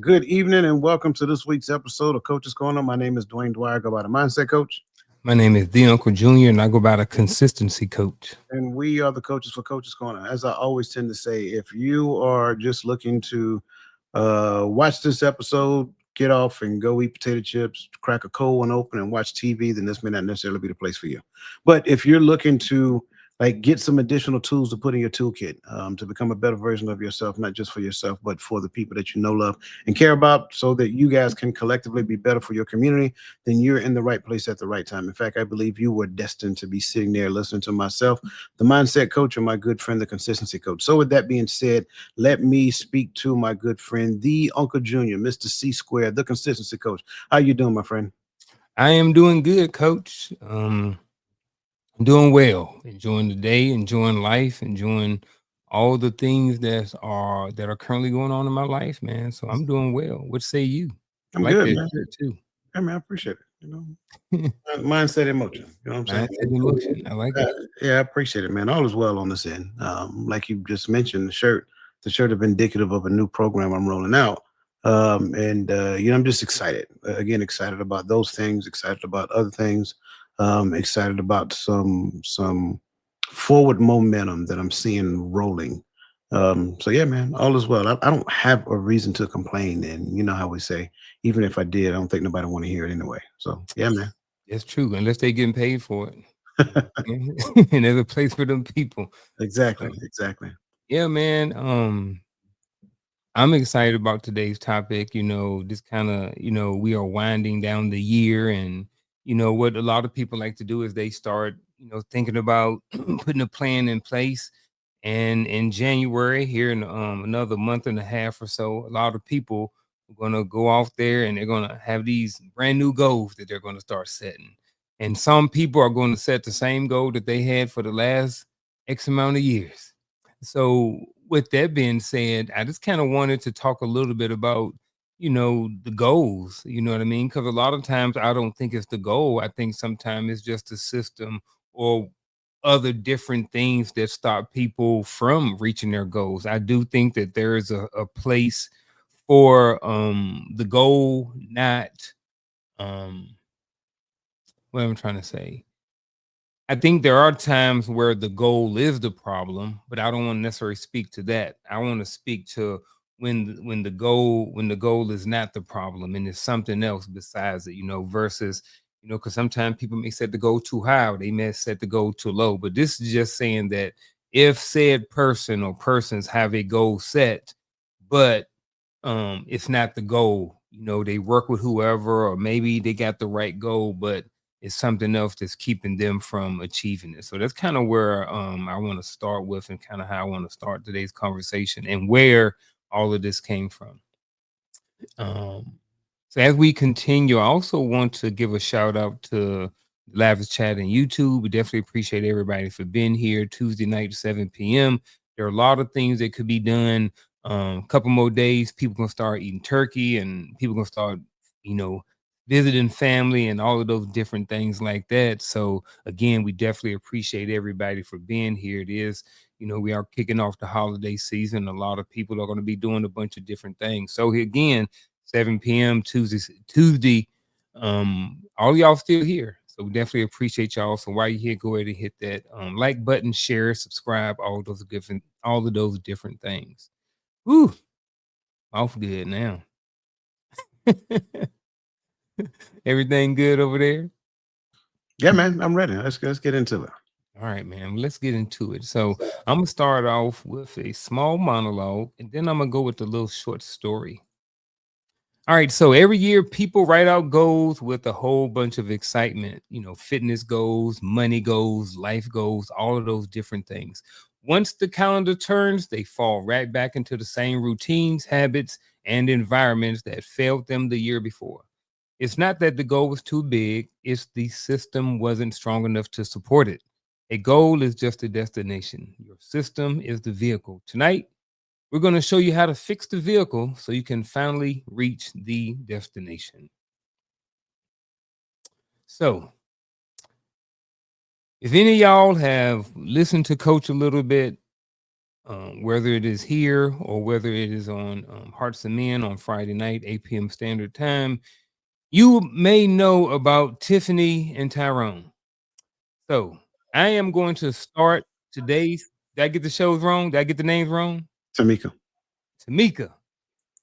Good evening and welcome to this week's episode of Coaches Corner. My name is Dwayne Dwyer, go by the Mindset Coach, My name is the Uncle Junior, and I go by the consistency coach. and we are the coaches for Coaches Corner. As I always tend to say, if you are just looking to watch this episode, get off and go eat potato chips, crack a cold one open, and watch TV, then this may not necessarily be the place for you. But if you're looking to get some additional tools to put in your toolkit to become a better version of yourself, not just for yourself, but for the people that you know, love, and care about, so that you guys can collectively be better for your community, then you're in the right place at the right time. In fact, I believe you were destined to be sitting there listening to myself, the Mindset Coach, and my good friend, the Consistency Coach. So, with that being said, let me speak to my good friend, the Uncle Junior, Mr. C Square, the Consistency Coach. How you doing, my friend? I am doing good, coach. I'm doing well, enjoying the day, enjoying life, enjoying all the things that are currently going on in my life, man. So I'm doing well. What say you? I I'm like good, that man. shirt too. I mean, I appreciate it. Mindset in motion. You know what I'm saying? Mindset in motion. I like Uh, it. yeah, I appreciate it, man. All is well on this end. Like you just mentioned, the shirt is indicative of a new program I'm rolling out. And I'm just excited. Again, excited about those things. Excited about other things. Excited about some forward momentum that I'm seeing rolling. So yeah, man, all is well. I don't have a reason to complain, and you know how we say, even if I did, I don't think nobody want to hear it anyway. So yeah, man. It's true, unless they getting paid for it. And there's a place for them people. Exactly, So exactly. yeah, man. I'm excited about today's topic. This kind of, we are winding down the year, and what a lot of people like to do is they start, thinking about putting a plan in place. And in January, here in another month and a half or so, a lot of people are going to go off there and they're going to have these brand new goals that they're going to start setting. And some people are going to set the same goal that they had for the last X amount of years. So, with that being said, I just kind of wanted to talk a little bit about, the goals. You know what I mean? Because a lot of times I don't think it's the goal. I think sometimes it's just the system or other different things that stop people from reaching their goals. I do think that there is a place for the goal, not um what I'm trying to say. I think there are times where the goal is the problem, but I don't want to necessarily speak to that. I want to speak to when the goal is not the problem and it's something else besides it, versus, because sometimes people may set the goal too high or they may set the goal too low. But this is just saying that if said person or persons have a goal set, but it's not the goal, they work with whoever, or maybe they got the right goal, but it's something else that's keeping them from achieving it. So that's kind of where I want to start with, and kind of how I want to start today's conversation and where all of this came from. Um, so as we continue, I also want to give a shout out to Lavish Chat and YouTube. We definitely appreciate everybody for being here Tuesday night, 7 p.m. There are a lot of things that could be done. A couple more days, people gonna start eating turkey, and people gonna start, you know, visiting family and all of those different things like that. So again, we definitely appreciate everybody for being here. It is, we are kicking off the holiday season. A lot of people are going to be doing a bunch of different things. So again, 7 p.m. Tuesday. All y'all still here. So we definitely appreciate y'all. So while you're here, go ahead and hit that like button, share, subscribe, all of those different things. Woo, off good now. Everything good over there? Yeah, man, I'm ready. Let's get into it. All right, man. Let's get into it. So I'm gonna start off with a small monologue, and then I'm gonna go with a little short story. All right, so every year people write out goals with a whole bunch of excitement, fitness goals, money goals, life goals, all of those different things. Once the calendar turns, they fall right back into the same routines, habits, and environments that failed them the year before. It's not that the goal was too big, it's the system wasn't strong enough to support it. A goal is just a destination. Your system is the vehicle. Tonight, we're going to show you how to fix the vehicle so you can finally reach the destination. So, if any of y'all have listened to Coach a little bit, whether it is here or whether it is on Hearts of Men on Friday night, 8 p.m. Standard Time, you may know about Tiffany and Tyrone. So I am going to start today's. Did I get the shows wrong? Did I get the names wrong? Tamika. Tamika.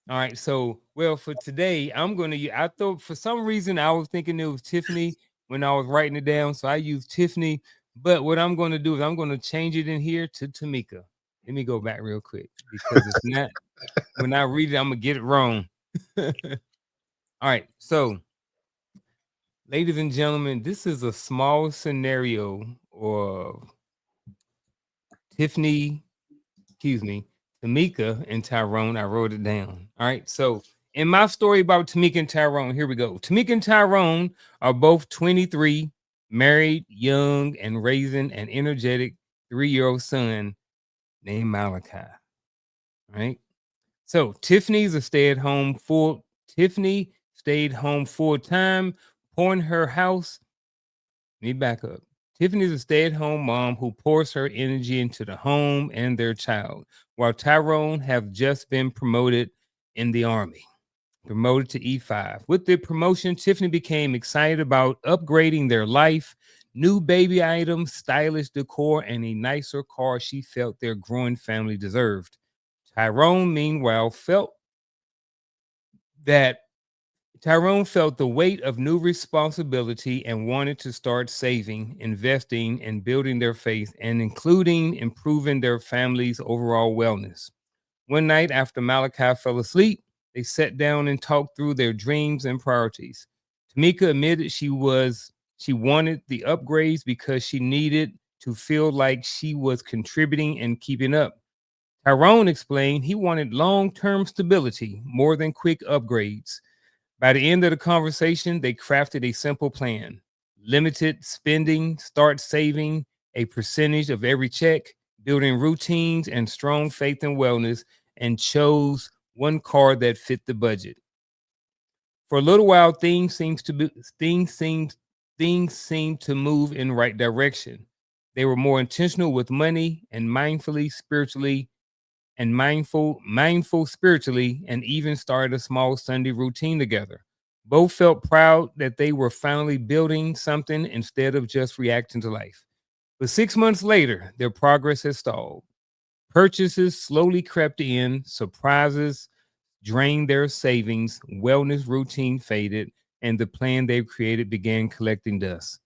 All right. So, well, for today, I'm going to, I thought for some reason I was thinking it was Tiffany when I was writing it down. So I used Tiffany. But what I'm going to do is I'm going to change it in here to Tamika. Let me go back real quick because if not, when I read it, I'm going to get it wrong. All right. So, ladies and gentlemen, this is a small scenario of Tiffany, excuse me, Tamika and Tyrone. I wrote it down. All right. So, in my story about Tamika and Tyrone, here we go. Tamika and Tyrone are both 23, married, young, and raising an energetic 3-year-old son named Malachi. All right. So, Tiffany stayed home full time, pouring her house. Let me back up. Tiffany's a stay at home mom who pours her energy into the home and their child, while Tyrone have just been promoted in the Army, promoted to E5. With the promotion, Tiffany became excited about upgrading their life, new baby items, stylish decor, and a nicer car she felt their growing family deserved. Tyrone, meanwhile, that Tyrone felt the weight of new responsibility and wanted to start saving, investing, and building their faith, and including improving their family's overall wellness. One night after Malachi fell asleep, they sat down and talked through their dreams and priorities. Tamika admitted she wanted the upgrades because she needed to feel like she was contributing and keeping up. Tyrone explained he wanted long-term stability more than quick upgrades. By the end of the conversation, they crafted a simple plan: limited spending, start saving a percentage of every check, building routines and strong faith in wellness, and chose one car that fit the budget. For a little while, things seemed to move in the right direction. They were more intentional with money and mindful spiritually, and even started a small Sunday routine together. Both felt proud that they were finally building something instead of just reacting to life. But 6 months later, their progress had stalled. Purchases slowly crept in, surprises drained their savings, wellness routine faded, and the plan they've created began collecting dust.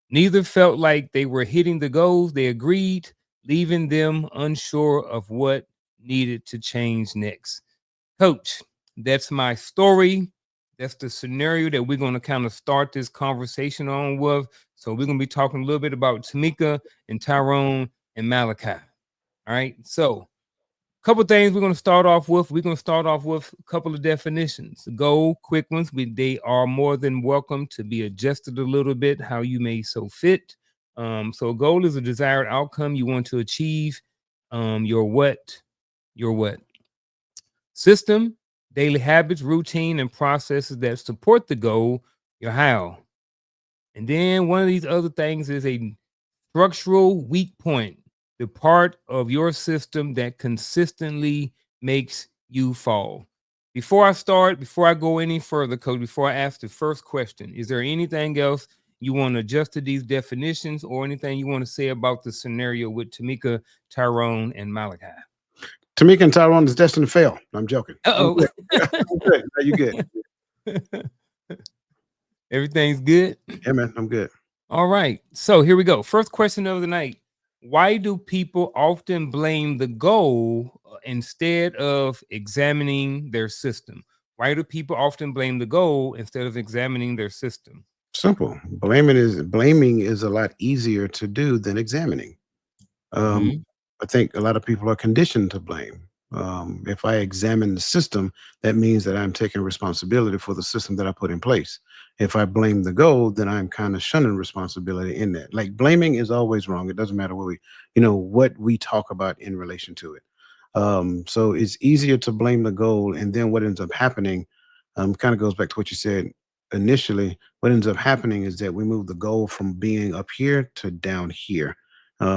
Neither felt like they were hitting the goals they agreed, leaving them unsure of what needed to change next. Coach, that's my story. That's the scenario that we're going to kind of start this conversation on with. So we're going to be talking a little bit about Tamika and Tyrone and Malachi. All right. So couple things we're going to start off with. We're going to start off with a couple of definitions. Goal, quick ones. They are more than welcome to be adjusted a little bit how you may so fit. So a goal is a desired outcome you want to achieve. Your what? Your what? System, daily habits, routine, and processes that support the goal. Your how. And then one of these other things is a structural weak point, the part of your system that consistently makes you fall. Before I go any further, Coach, before I ask the first question, is there anything else you want to adjust to these definitions or anything you want to say about the scenario with Tamika, Tyrone, and Malachi? Tamika and Tyrone is destined to fail. I'm joking. I'm Uh-oh. good. I'm good. No, you good. Everything's good? Yeah, man. I'm good. All right. So here we go. First question of the night. Why do people often blame the goal instead of examining their system? Why do people often blame the goal instead of examining their system? Simple. Blaming is a lot easier to do than examining. Um, Hmm. I think a lot of people are conditioned to blame. If I examine the system, that means that I'm taking responsibility for the system that I put in place. If I blame the goal, then I'm kind of shunning responsibility in that. Like blaming is always wrong. It doesn't matter what we talk about in relation to it. So it's easier to blame the goal, and then what ends up happening, kind of goes back to what you said initially. What ends up happening is that we move the goal from being up here to down here.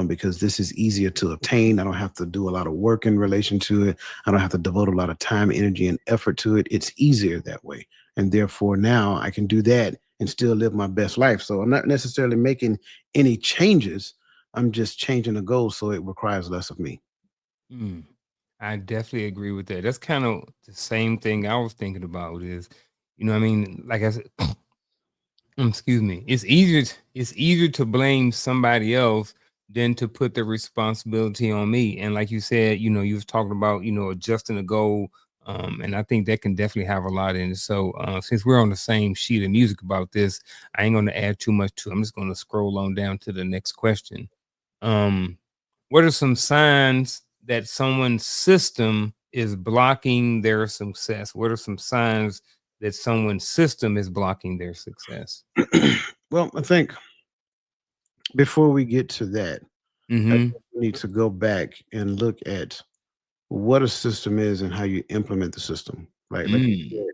because this is easier to obtain. I don't have to do a lot of work in relation to it. I don't have to devote a lot of time, energy, and effort to it. It's easier that way. And therefore, now I can do that and still live my best life. So I'm not necessarily making any changes. I'm just changing the goal so it requires less of me. Mm, I definitely agree with that. That's kind of the same thing I was thinking about is, I mean, like I said, excuse me, it's easier to blame somebody else than to put the responsibility on me. And like you said, you was talking about, adjusting the goal. And I think that can definitely have a lot in it. So since we're on the same sheet of music about this, I ain't gonna add too much to it. I'm just gonna scroll on down to the next question. Um, what are some signs that someone's system is blocking their success? What are some signs that someone's system is blocking their success? Well, I think before we get to that, I think Mhm. we need to go back and look at what a system is and how you implement the system. Right? Mm.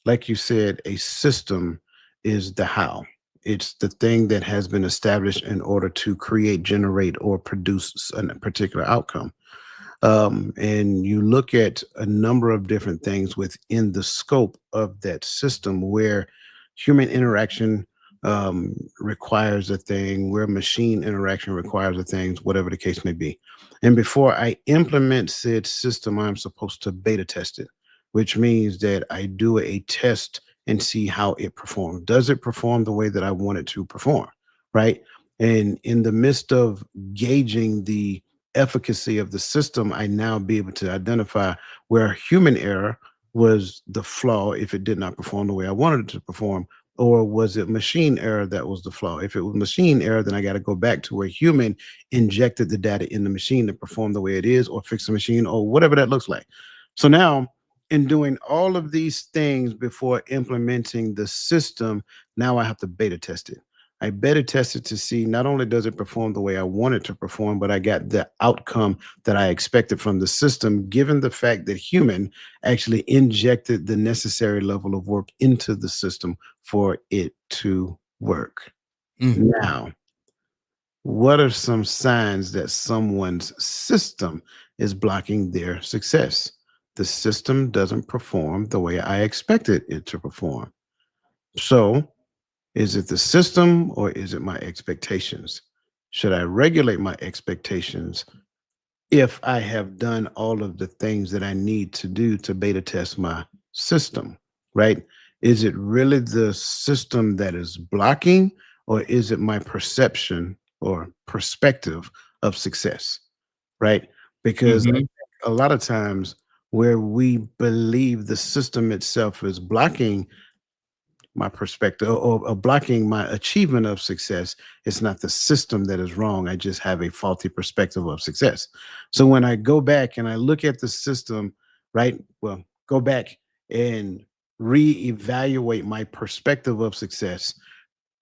Like you said, a system is the how. It's the thing that has been established in order to create, generate, or produce a particular outcome. And you look at a number of different things within the scope of that system where human interaction requires a thing, where machine interaction requires a thing, whatever the case may be. And before I implement said system, I'm supposed to beta test it, which means that I do a test and see how it performs. Does it perform the way that I want it to perform? Right. And in the midst of gauging the efficacy of the system, I now be able to identify where human error was the flaw if it did not perform the way I wanted it to perform, or was it machine error that was the flaw? If it was machine error, then I got to go back to where human injected the data in the machine to perform the way it is, or fix the machine, or whatever that looks like. So now, in doing all of these things before implementing the system, now I have to beta test it. I beta test it to see not only does it perform the way I want it to perform, but I got the outcome that I expected from the system, given the fact that human actually injected the necessary level of work into the system for it to work. Mm. Now, what are some signs that someone's system is blocking their success? The system doesn't perform the way I expected it to perform. So, is it the system or is it my expectations? Should I regulate my expectations if I have done all of the things that I need to do to beta test my system, right? Is it really the system that is blocking, or is it my perception or perspective of success, right? Because Mhm. a lot of times where we believe the system itself is blocking my perspective or blocking my achievement of success, it's not the system that is wrong. I just have a faulty perspective of success. So when I go back and I look at the system, right? Well, go back and reevaluate my perspective of success.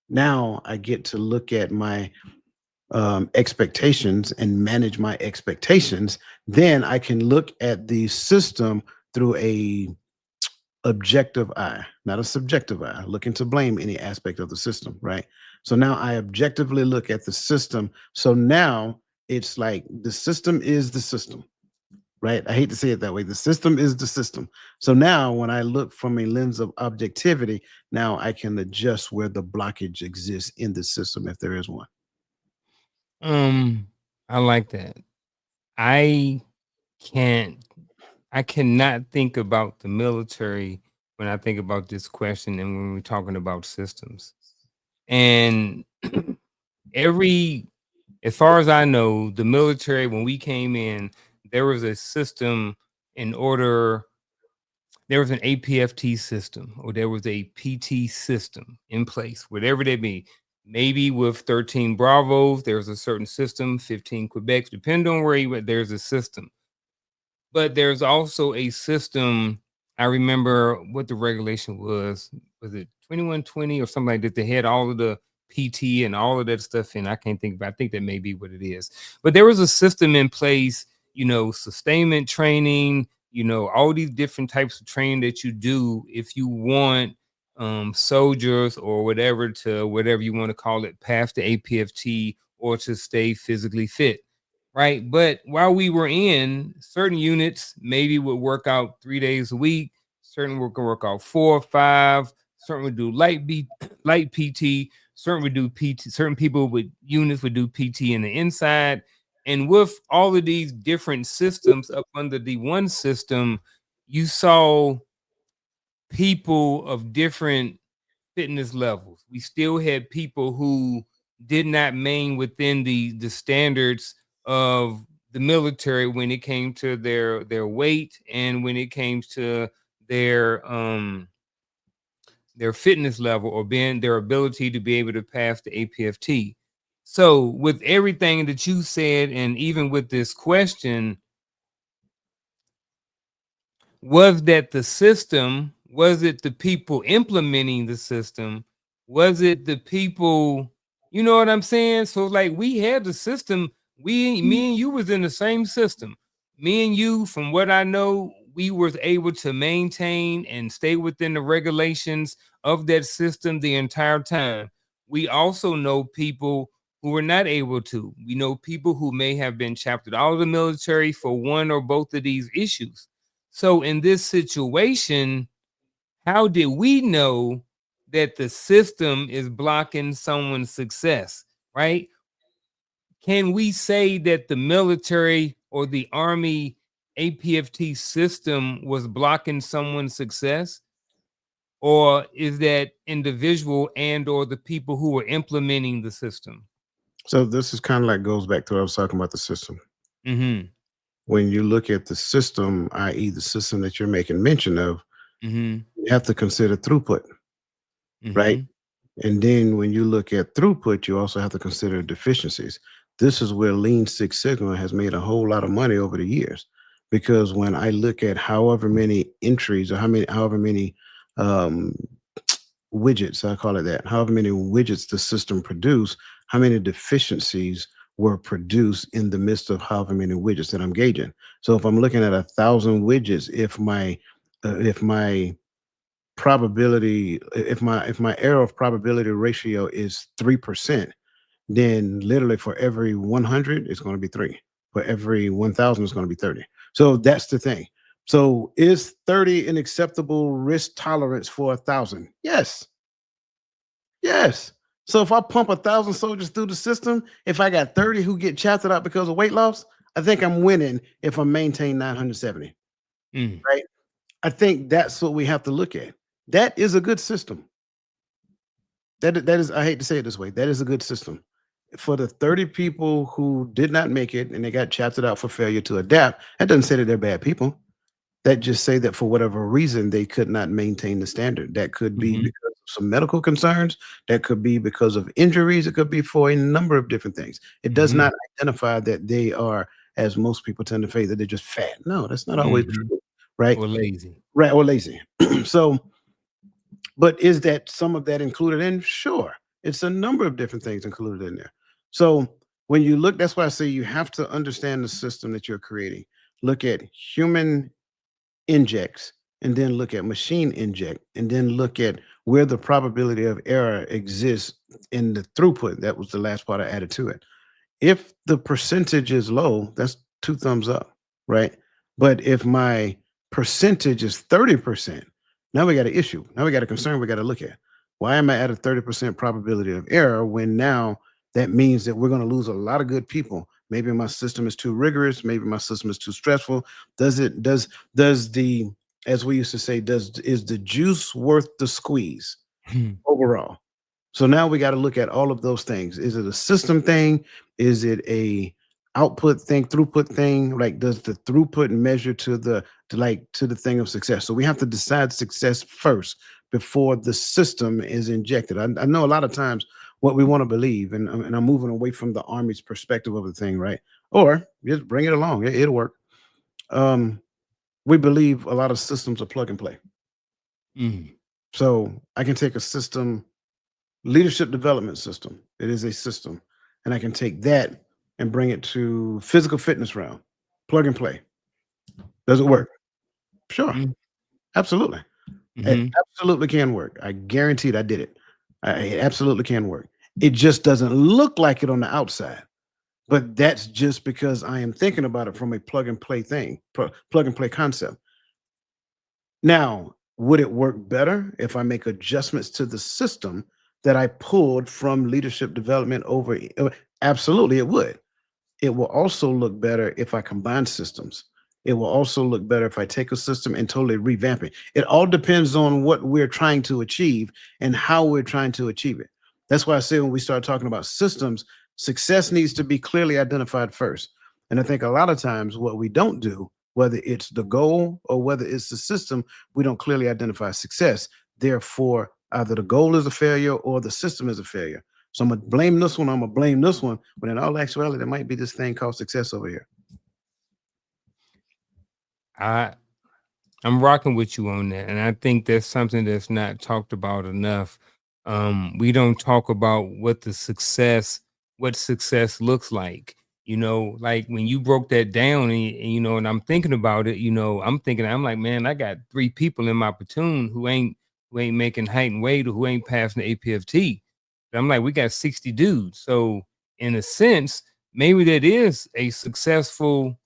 Now I get to look at my expectations and manage my expectations. Then I can look at the system through a objective eye, not a subjective eye, looking to blame any aspect of the system, right? So now I objectively look at the system. So now it's like the system is the system, right? I hate to say it that way. The system is the system. So now when I look from a lens of objectivity, now I can adjust where the blockage exists in the system if there is one. Um, I like that. I can't I cannot think about the military when I think about this question and when we're talking about systems. And every as far as I know, the military when we came in, there was a system in order there was an APFT system or there was a PT system in place, whatever they be. Maybe with 13 Bravos, there's a certain system, 15 Quebecs, depending on where you went, there's a system. But there's also a system. I remember what the regulation was. Was it 2120 or something like that? They had all of the PT and all of that stuff in. I can't think, but I think that may be what it is. But there was a system in place, sustainment training, all these different types of training that you do if you want soldiers or whatever to whatever you want to call it, pass the APFT or to stay physically fit, right? But while we were in, certain units maybe would work out 3 days a week, certain would work out 4 or 5, certain would do light PT, certain would do PT, certain people with units would do PT in the inside. And with all of these different systems up under the one system, you saw people of different fitness levels. We still had people who did not main within the standards of the military when it came to their weight and when it came to their their fitness level or being their ability to be able to pass the APFT. So with everything that you said and even with this question, was that the system? Was it the people implementing the system? Was it the people? You know what I'm saying? So like we had the system. Me and you was in the same system. Me and you, from what I know, we was able to maintain and stay within the regulations of that system the entire time. We also know people who were not able to. We know people who may have been chaptered out of the military for one or both of these issues. So in this situation, how did we know that the system is blocking someone's success, right? Can we say that the military or the army APFT system was blocking someone's success? Or is that individual and or the people who are implementing the system? So this is kind of like goes back to what I was talking about the system. Mm-hmm. When you look at the system, i.e., the system that you're making mention of, Mm-hmm. you have to consider throughput, right? Mm-hmm. And then when you look at throughput, you also have to consider deficiencies. This is where Lean Six Sigma has made a whole lot of money over the years. Because when I look at however many entries or however many um, widgets, I call it that, however many widgets the system produced, how many deficiencies were produced in the midst of however many widgets that I'm gauging. So if I'm looking at 1,000 widgets, if my probability, if my error of probability ratio is 3%, then literally for every 100 it's going to be 3, for every 1,000 it's going to be 30. So that's the thing. So is 30 an acceptable risk tolerance for 1,000? Yes. Yes. So if I pump 1,000 soldiers through the system, if I got 30 who get chaptered out because of weight loss, I think I'm winning if I maintain 970. Mm. Right. I think that's what we have to look at. That is a good system. That is, I hate to say it this way, that is a good system. For the 30 people who did not make it and they got chaptered out for failure to adapt, that doesn't say that they're bad people. That just say that for whatever reason they could not maintain the standard. That could be Mm-hmm. because of some medical concerns, that could be because of injuries, it could be for a number of different things. It does Mm-hmm. not identify that they are, as most people tend to say, that they're just fat. No, that's not always Mm-hmm. true, right? Or lazy. Right, or lazy. So but is that some of that included in? Sure. It's a number of different things included in there. So when you look, that's why I say you have to understand the system that you're creating. Look at human injects and then look at machine inject and then look at where the probability of error exists in the throughput. That was the last part I added to it. If the percentage is low, that's 2 thumbs up, right? But if my percentage is 30%, now we got an issue. Now we got a concern we got to look at. Why am I at a 30% probability of error when now that means that we're going to lose a lot of good people? Maybe my system is too rigorous, maybe my system is too stressful. Does the, as we used to say, does is the juice worth the squeeze overall? So now we got to look at all of those things. Is it a system thing? Is it a output thing, throughput thing? Like, does the throughput measure to the thing of success? So we have to decide success first before the system is injected. I know a lot of times what we want to believe, and I'm moving away from the army's perspective of the thing, right? Or just bring it along. It'll work. Um, we believe a lot of systems are plug and play. Mm. So I can take a system, leadership development system. It is a system. And I can take that and bring it to physical fitness realm. Plug and play. Does it work? Sure. Mm. Absolutely. It Mhm. absolutely can work. I guaranteed I did it. It absolutely can work. It just doesn't look like it on the outside. But that's just because I am thinking about it from a plug and play thing, plug and play concept. Now, would it work better if I make adjustments to the system that I pulled from leadership development over? Absolutely, it would. It will also look better if I combine systems. It will also look better if I take a system and totally revamp it. It all depends on what we're trying to achieve and how we're trying to achieve it. That's why I say when we start talking about systems, success needs to be clearly identified first. And I think a lot of times what we don't do, whether it's the goal or whether it's the system, we don't clearly identify success. Therefore, either the goal is a failure or the system is a failure. So I'm gonna blame this one. I'm gonna blame this one. But in all actuality, there might be this thing called success over here. I I'm rocking with you on that, and I think that's something that's not talked about enough. We don't talk about what success looks like. Like when you broke that down, and I'm thinking about it. I'm like, man, I got 3 people in my platoon who ain't making height and weight or who ain't passing the APFT. I'm like, we got 60 dudes. So in a sense, maybe that is a successful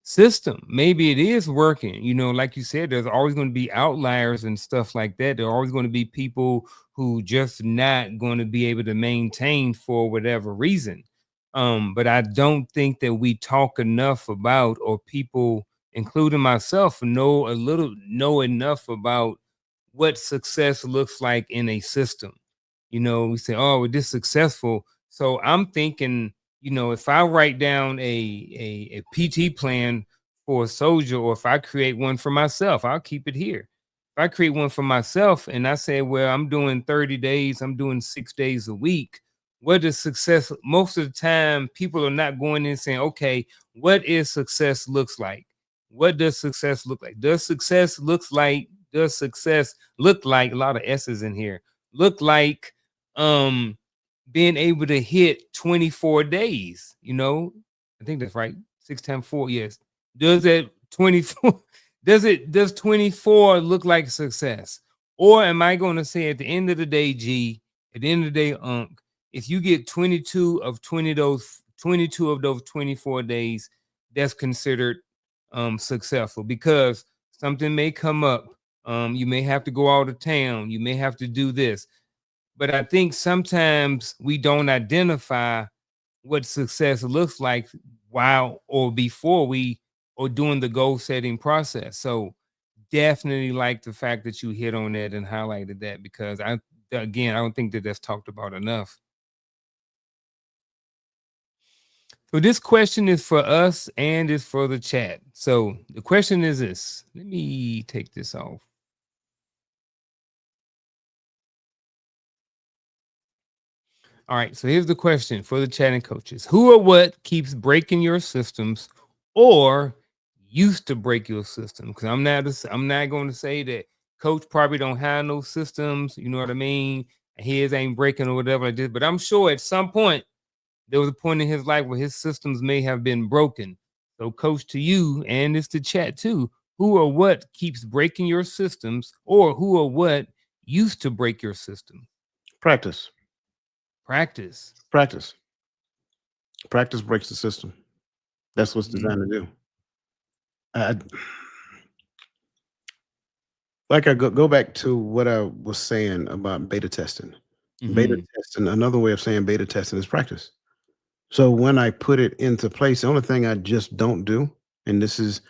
system. Maybe it is working. Like you said, there's always going to be outliers and stuff like that. There are always going to be people who just not going to be able to maintain for whatever reason. But I don't think that we talk enough about, or people, including myself, know enough about what success looks like in a system. We say, oh, we're this successful. So I'm thinking, if I write down a PT plan for a soldier, or if I create one for myself, I'll keep it here. If I create one for myself and I say, well, I'm doing 30 days, I'm doing 6 days a week, what is success? Most of the time, people are not going in saying, okay, what is success looks like? What does success look like? Does success look like a lot of S's in here? Look like um being able to hit 24 days, I think that's right. 6 times 4, yes. Does that 24 does 24 look like success? Or am I going to say at the end of the day, at the end of the day, if you get 22 of those 24 days, that's considered successful, because something may come up. You may have to go out of town, you may have to do this. But I think sometimes we don't identify what success looks like while or before we or during the goal setting process. So definitely like the fact that you hit on that and highlighted that, because I don't think that that's talked about enough. So this question is for us and it's for the chat. So the question is this. Let me take this off. All right, so here's the question for the chatting coaches. Who or what keeps breaking your systems, or used to break your system? Because I'm not going to say that coach probably don't have no systems, you know what I mean? His ain't breaking or whatever like this, but I'm sure at some point there was a point in his life where his systems may have been broken. So coach, to you, and it's the chat too, who or what keeps breaking your systems, or who or what used to break your system? Practice, Practice. practice, practice breaks the system. That's what's Mhm. designed to do. I, like I go back to what I was saying about beta testing. Beta Mhm. testing, another way of saying beta testing is practice. So when I put it into place, the only thing I just don't do, and this is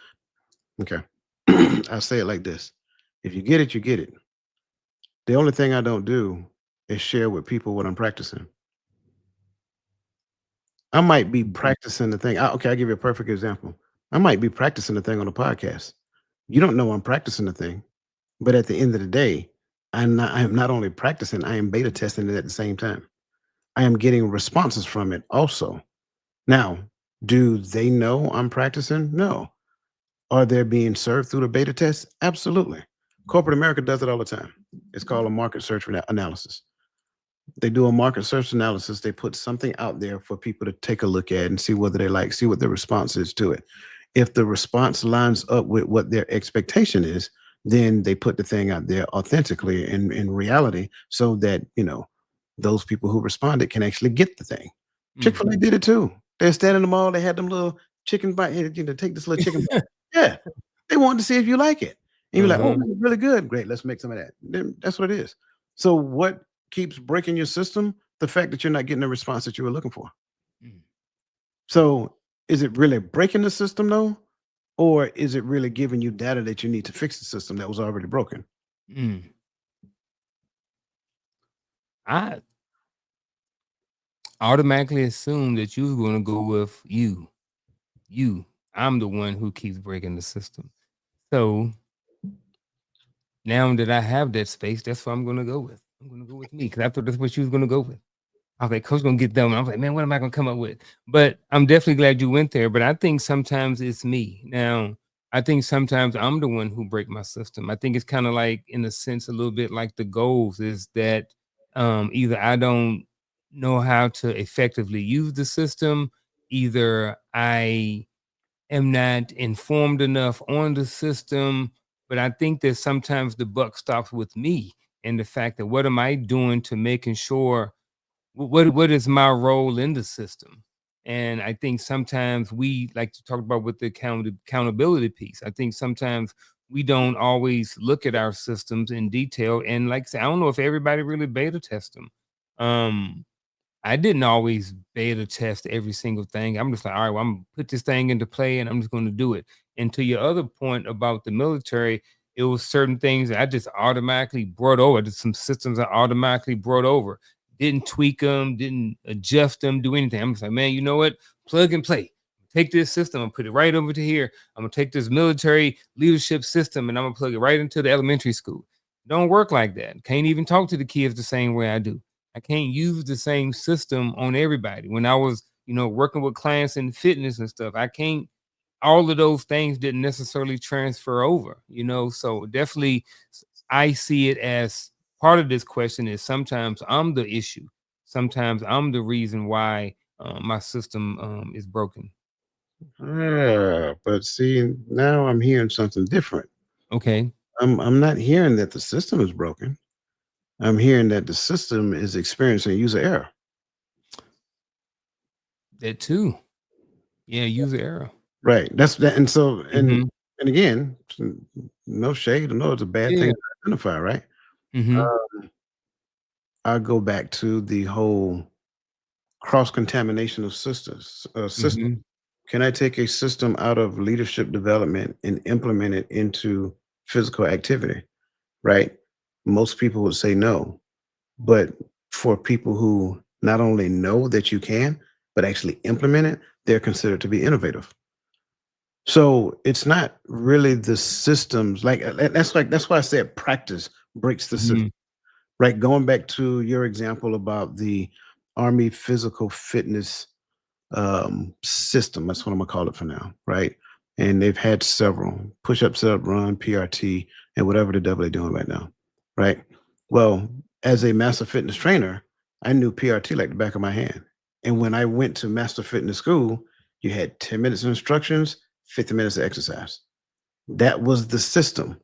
okay, I'll say it like this: if you get it, you get it. The only thing I don't do is share with people what I'm practicing. I might be Mhm. practicing the thing. Okay, I'll give you a perfect example. I might be practicing the thing on a podcast. You don't know I'm practicing the thing, but at the end of the day, I am not only practicing, I am beta testing it at the same time. I am getting responses from it also. Now, do they know I'm practicing? No. Are they being served through the beta test? Absolutely. Corporate America does it all the time. It's called a market search analysis. They do a market search analysis. They put something out there for people to take a look at and see whether they like, see what the response is to it. If the response lines up with what their expectation is, then they put the thing out there authentically in reality so that, those people who responded can actually get the thing. Mm. Chick-fil-A did it too. They're standing in the mall, they had them little chicken bite, hey, take this little chicken bite. Yeah. They wanted to see if you like it. And you're like, oh, Uh-huh. man, it's really good. Great, let's make some of that. Then that's what it is. So what keeps breaking your system? The fact that you're not getting the response that you were looking for. Mm. So is it really breaking the system though? Or is it really giving you data that you need to fix the system that was already broken? Mm. I automatically assumed that you was gonna go with you. You. I'm the one who keeps breaking the system. So now that I have that space, that's what I'm gonna go with. I'm gonna go with me because I thought that's what you was gonna go with. I was like, Coach gonna get done. I was like, man, what am I gonna come up with? But I'm definitely glad you went there. But I think sometimes it's me. Now, I think sometimes I'm the one who break my system. I think it's kind of like, in a sense, a little bit like the goals is that either I don't know how to effectively use the system, either I am not informed enough on the system. But I think that sometimes the buck stops with me and the fact that what am I doing to making sure what is my role in the system? And I think sometimes we like to talk about with the accountability piece. I think sometimes we don't always look at our systems in detail. And like I said, I don't know if everybody really beta test them. Um, I didn't always beta test every single thing. I'm just like, all right, well, I'm gonna put this thing into play and I'm just going to do it. And to your other point about the military, it was certain things that I just automatically brought over. There's some systems I automatically brought over. Didn't tweak them, didn't adjust them, do anything. I'm just like, man, you know what? Plug and play. Take this system and put it right over to here. I'm gonna take this military leadership system and I'm gonna plug it right into the elementary school. Don't work like that. Can't even talk to the kids the same way I do. I can't use the same system on everybody. When I was, working with clients in fitness and stuff, I can't, all of those things didn't necessarily transfer over, so definitely I see it as part of this question is sometimes I'm the issue. Sometimes I'm the reason why my system is broken. But see, now I'm hearing something different. Okay. I'm not hearing that the system is broken. I'm hearing that the system is experiencing user error. That too. Yeah, user error. Right. That's that. And so, Hmm. and again, no shade. I know it's a bad thing Yeah. to identify, right? Hmm. Um, I go back to the whole cross contamination of system. Hmm. Can I take a system out of leadership development and implement it into physical activity? Right. Most people would say no. But for people who not only know that you can, but actually implement it, they're considered to be innovative. So it's not really the systems that's why I said practice breaks the system. Hmm. Right. Going back to your example about the Army physical fitness system. That's what I'm gonna call it for now, right? And they've had several push up, sit up, run, PRT, and whatever the devil they're doing right now, right? Well, as a master fitness trainer, I knew PRT like the back of my hand. And when I went to master fitness school, you had 10 minutes of instructions, 50 minutes of exercise. That was the system.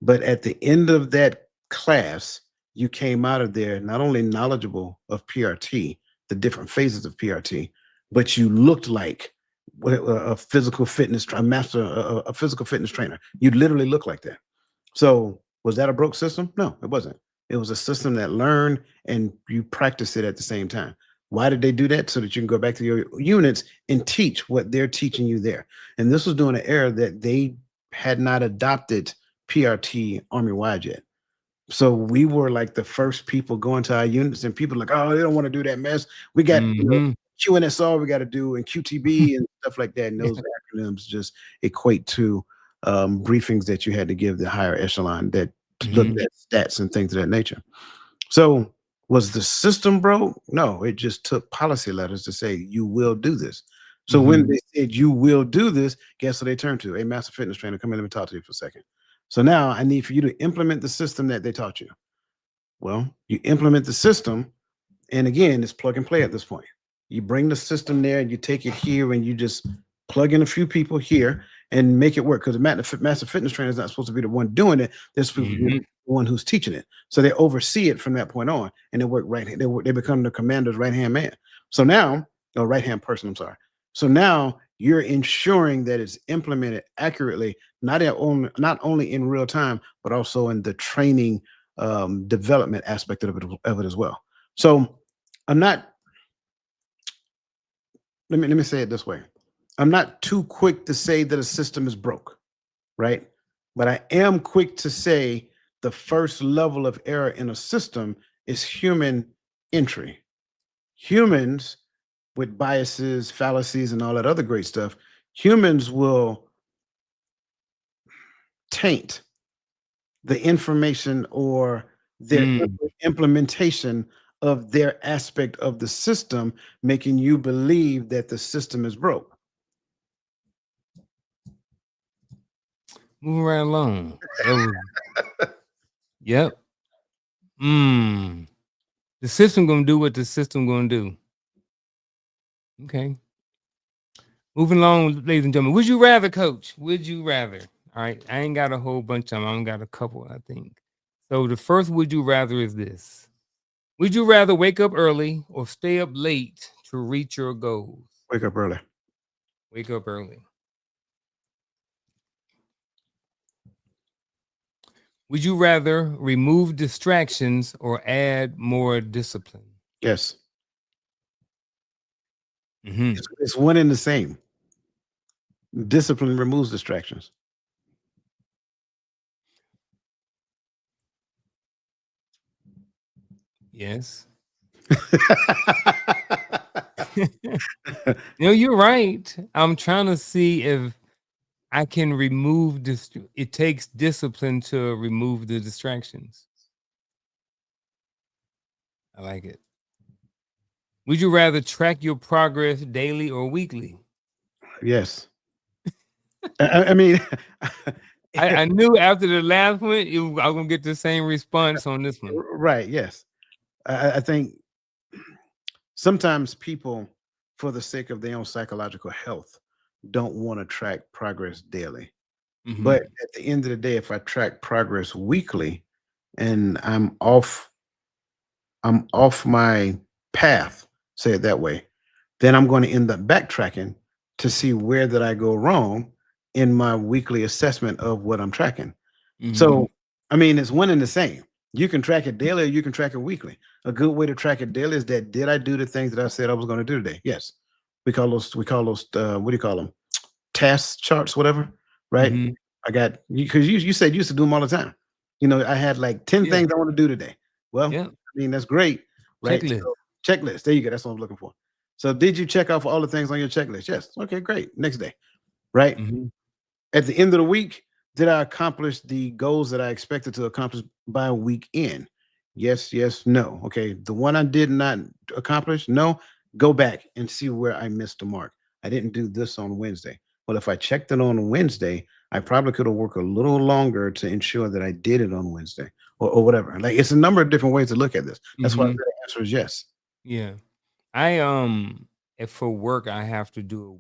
But at the end of that class, you came out of there not only knowledgeable of PRT, the different phases of PRT, but you looked like a physical fitness, a master, a physical fitness trainer. You literally look like that. So was that a broke system? No, it wasn't. It was a system that learned and you practice it at the same time. Why did they do that? So that you can go back to your units and teach what they're teaching you there. And this was during an era that they had not adopted PRT Army wide yet. So we were like the first people going to our units, and people like, oh, they don't want to do that mess. We got Hmm. QNSR we got to do and QTB and stuff like that. And those acronyms just equate to briefings that you had to give the higher echelon that looked Hmm. at stats and things of that nature. So was the system broke? No, it just took policy letters to say you will do this. So when Hmm. they said you will do this, guess what they turned to? A master fitness trainer, come in, let me talk to you for a second. So now I need for you to implement the system that they taught you. Well, you implement the system, and again, it's plug and play at this point. You bring the system there and you take it here and you just plug in a few people here and make it work. Because the master fitness trainer is not supposed to be the one doing it. They're supposed to be Hmm. the one who's teaching it. So they oversee it from that point on, and they work right. They become the commander's right hand man. So now, or right hand person. I'm sorry. So now you're ensuring that it's implemented accurately, not only in real time, but also in the training development aspect of it as well. So I'm not. Let me say it this way. I'm not too quick to say that a system is broke, right? But I am quick to say the first level of error in a system is human entry. Humans with biases, fallacies, and all that other great stuff, humans will taint the information or their Mm. implementation of their aspect of the system, making you believe that the system is broke. Moving right along. That was yep. Mm. The system gonna do what the system gonna do. Okay. Moving along, ladies and gentlemen. Would you rather, coach? Would you rather? All right. I ain't got a whole bunch of them. I only got a couple, I think. So the first would you rather is this. Would you rather wake up early or stay up late to reach your goals? Wake up early. Wake up early. Would you rather remove distractions or add more discipline? Yes. Hmm. It's one and the same. Discipline removes distractions. Yes. No, you're right. I'm trying to see if I can remove this. It takes discipline to remove the distractions. I like it. Would you rather track your progress daily or weekly? Yes. I mean, I knew after the last one, I was gonna get the same response on this one. right. Yes. I think sometimes people, for the sake of their own psychological health, don't want to track progress daily. But Hmm. at the end of the day, if I track progress weekly and I'm off my path, say it that way, then I'm going to end up backtracking to see where did I go wrong in my weekly assessment of what I'm tracking. Hmm. So, I mean, it's one and the same. You can track it daily or you can track it weekly. A good way to track it daily is that did I do the things that I said I was going to do today? Yes. We call those what do you call them? Task charts, whatever, right? Hmm. I got because you said you used to do them all the time. I had like 10 Yeah. things I want to do today. Well, Yeah. I mean, that's great, right? Checklist. So checklist. There you go. That's what I'm looking for. So did you check off all the things on your checklist? Yes. Okay, great. Next day, right? Hmm. At the end of the week, did I accomplish the goals that I expected to accomplish by week end? Yes, yes, no. Okay. The one I did not accomplish, no. Go back and see where I missed the mark. I didn't do this on Wednesday. Well, if I checked it on Wednesday, I probably could have worked a little longer to ensure that I did it on Wednesday or whatever. Like it's a number of different ways to look at this. That's why Hmm. the answer is yes. Yeah. I if for work I have to do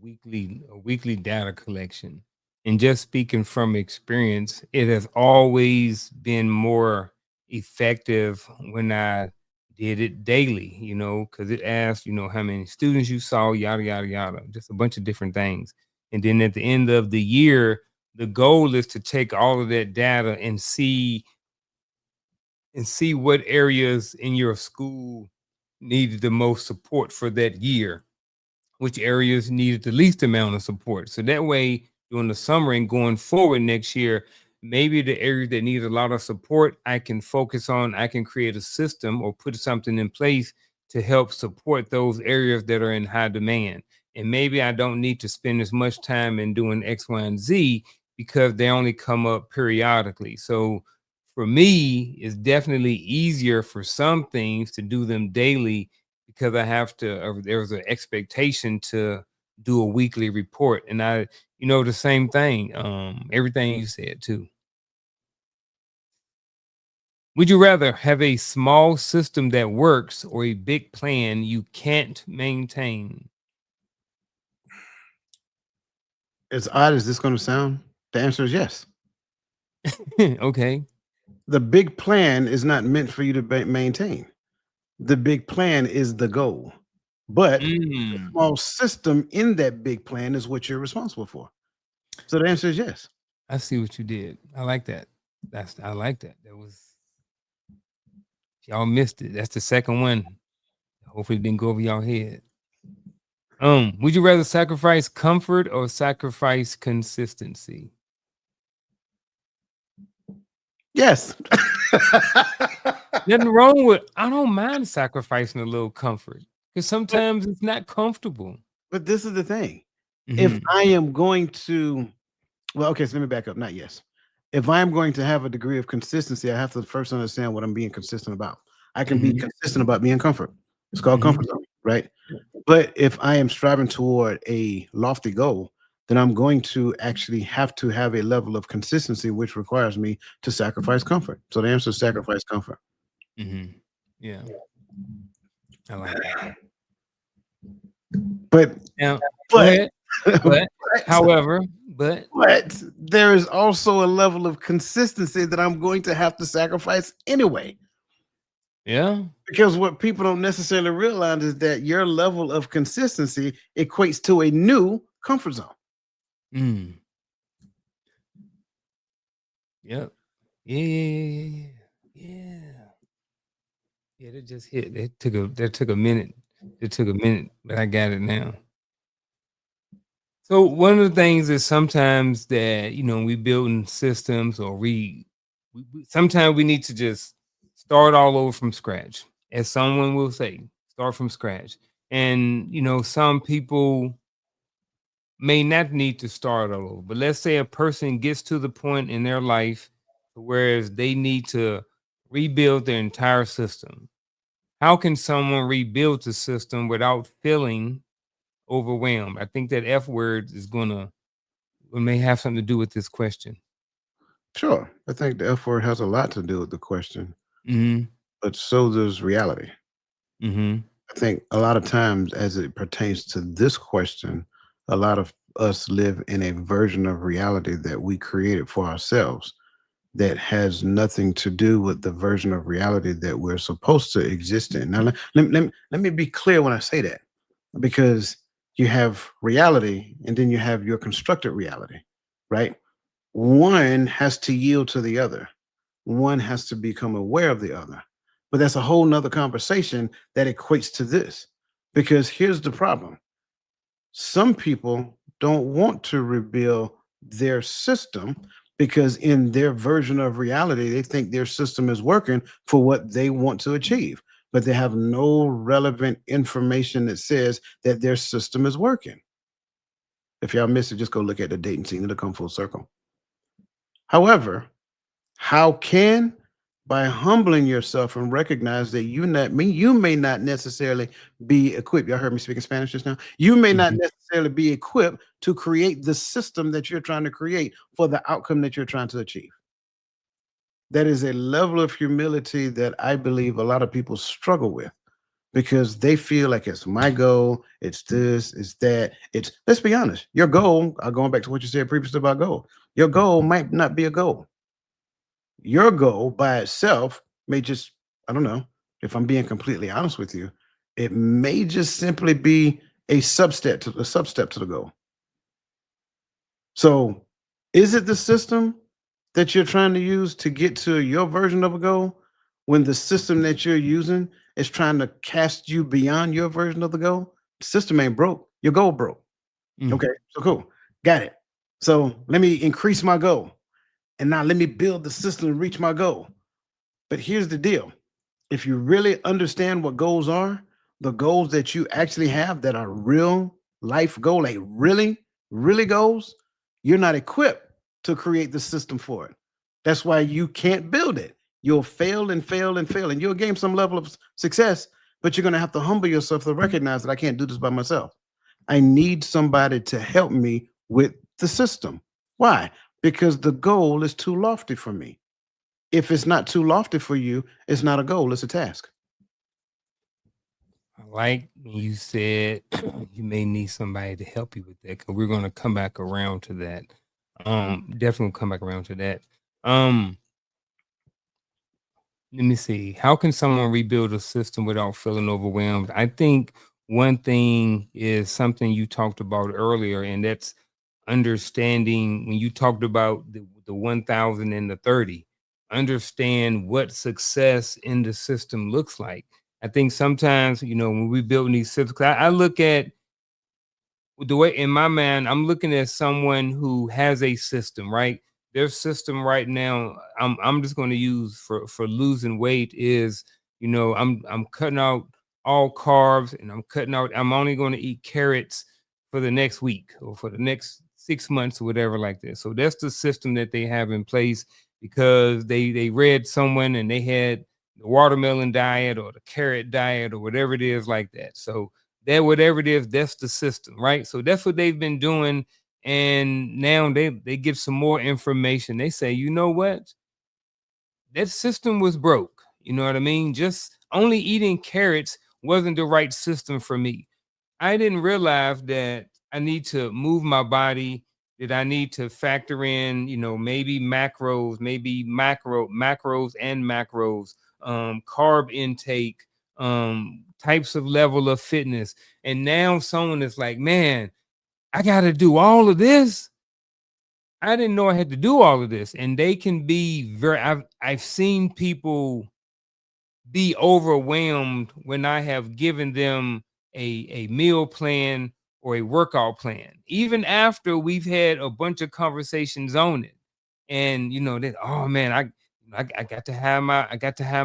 a weekly data collection. And just speaking from experience, it has always been more effective when I did it daily, because it asks, how many students you saw, yada yada yada, just a bunch of different things. And then at the end of the year, the goal is to take all of that data and see what areas in your school needed the most support for that year, which areas needed the least amount of support. So that way, during the summer and going forward next year, maybe the areas that need a lot of support, I can focus on, I can create a system or put something in place to help support those areas that are in high demand. And maybe I don't need to spend as much time in doing X, Y, and Z because they only come up periodically. So for me, it's definitely easier for some things to do them daily because I have to, there was an expectation to do a weekly report. And the same thing, everything you said too. Would you rather have a small system that works or a big plan you can't maintain? As odd as this going to sound, the answer is yes. Okay. The big plan is not meant for you to maintain. The big plan is the goal. But the Mm, small system in that big plan is what you're responsible for. So the answer is yes. I see what you did. I like that. I like that. That was y'all missed it. That's the second one. Hopefully it didn't go over y'all head. Would you rather sacrifice comfort or sacrifice consistency? Yes. Nothing wrong with I don't mind sacrificing a little comfort because sometimes it's not comfortable. But this is the thing. If Mhm, I am going to well, okay, so let me back up. Not yes. If I am going to have a degree of consistency, I have to first understand what I'm being consistent about. I can be mhm, consistent about being comfort. It's called mhm. comfort zone, right? But if I am striving toward a lofty goal, then I'm going to actually have to have a level of consistency, which requires me to sacrifice comfort. So the answer is sacrifice comfort. Mhm. Yeah, I like that. But Now, go but ahead. But, but however, but but there is also a level of consistency that I'm going to have to sacrifice anyway. yeah. Because what people don't necessarily realize is that your level of consistency equates to a new comfort zone. Mm, yep. Yeah, yeah, yeah, yeah, yeah. Yeah, yeah, that just hit. That took a minute. It took a minute, but I got it now. So one of the things is sometimes that we building systems or sometimes we need to just start all over from scratch, as someone will say, start from scratch. And some people may not need to start all over, but let's say a person gets to the point in their life whereas they need to rebuild their entire system. How can someone rebuild the system without feeling overwhelmed? I think that F word is gonna it may have something to do with this question. Sure, I think the F word has a lot to do with the question, Mhm. but so does reality. Mhm. I think a lot of times, as it pertains to this question, a lot of us live in a version of reality that we created for ourselves that has nothing to do with the version of reality that we're supposed to exist in. Now, let me be clear when I say that, because you have reality and then you have your constructed reality, right? One has to yield to the other, one has to become aware of the other. But that's a whole nother conversation that equates to this. Because here's the problem: some people don't want to rebuild their system because in their version of reality they think their system is working for what they want to achieve, but they have no relevant information that says that their system is working. If y'all miss it, just go look at the date and scene, it'll come full circle. However, how can? By humbling yourself and recognize that you may not necessarily be equipped. Y'all heard me speaking Spanish just now. You may not Mhm. necessarily be equipped to create the system that you're trying to create for the outcome that you're trying to achieve. That is a level of humility that I believe a lot of people struggle with because they feel like it's my goal, it's this, it's that. It's let's be honest, your goal, going back to what you said previously about goal, your goal might not be a goal. Your goal by itself may just, I don't know, if I'm being completely honest with you, it may just simply be a substep to the goal. So, is it the system that you're trying to use to get to your version of a goal when the system that you're using is trying to cast you beyond your version of the goal? The system ain't broke. Your goal broke. Mm. Okay, so cool. Got it. So, let me increase my goal. And now let me build the system to reach my goal. But here's the deal: if you really understand what goals are, the goals that you actually have that are real life goal, like really goals, you're not equipped to create the system for it. That's why you can't build it. You'll fail and fail and fail, and you'll gain some level of success, but you're going to have to humble yourself to recognize that I can't do this by myself. I need somebody to help me with the system. Why? Because the goal is too lofty for me. If it's not too lofty for you, it's not a goal, it's a task. I like when you said you may need somebody to help you with that because we're gonna come back around to that. Definitely come back around to that. Um, let me see. How can someone rebuild a system without feeling overwhelmed? I think one thing is something you talked about earlier, and that's understanding when you talked about the 1000 and the 30, understand what success in the system looks like. I think sometimes, when we build these systems, 'cause I look at the way in my mind, I'm looking at someone who has a system, right? Their system right now, I'm just going to use for losing weight is, I'm cutting out all carbs and I'm only going to eat carrots for the next week or for the next 6 months or whatever like that. So that's the system that they have in place because they read someone and they had the watermelon diet or the carrot diet or whatever it is like that. So that whatever it is, that's the system, right? So that's what they've been doing. And now they give some more information. They say, you know what? That system was broke. You know what I mean? Just only eating carrots wasn't the right system for me. I didn't realize that I need to move my body, that I need to factor in, maybe macros, maybe macros and macros, carb intake, types of level of fitness. And now someone is like, man, I got to do all of this. I didn't know I had to do all of this. And they can be I've seen people be overwhelmed when I have given them a meal plan or a workout plan, even after we've had a bunch of conversations on it. And that, oh man, I got to have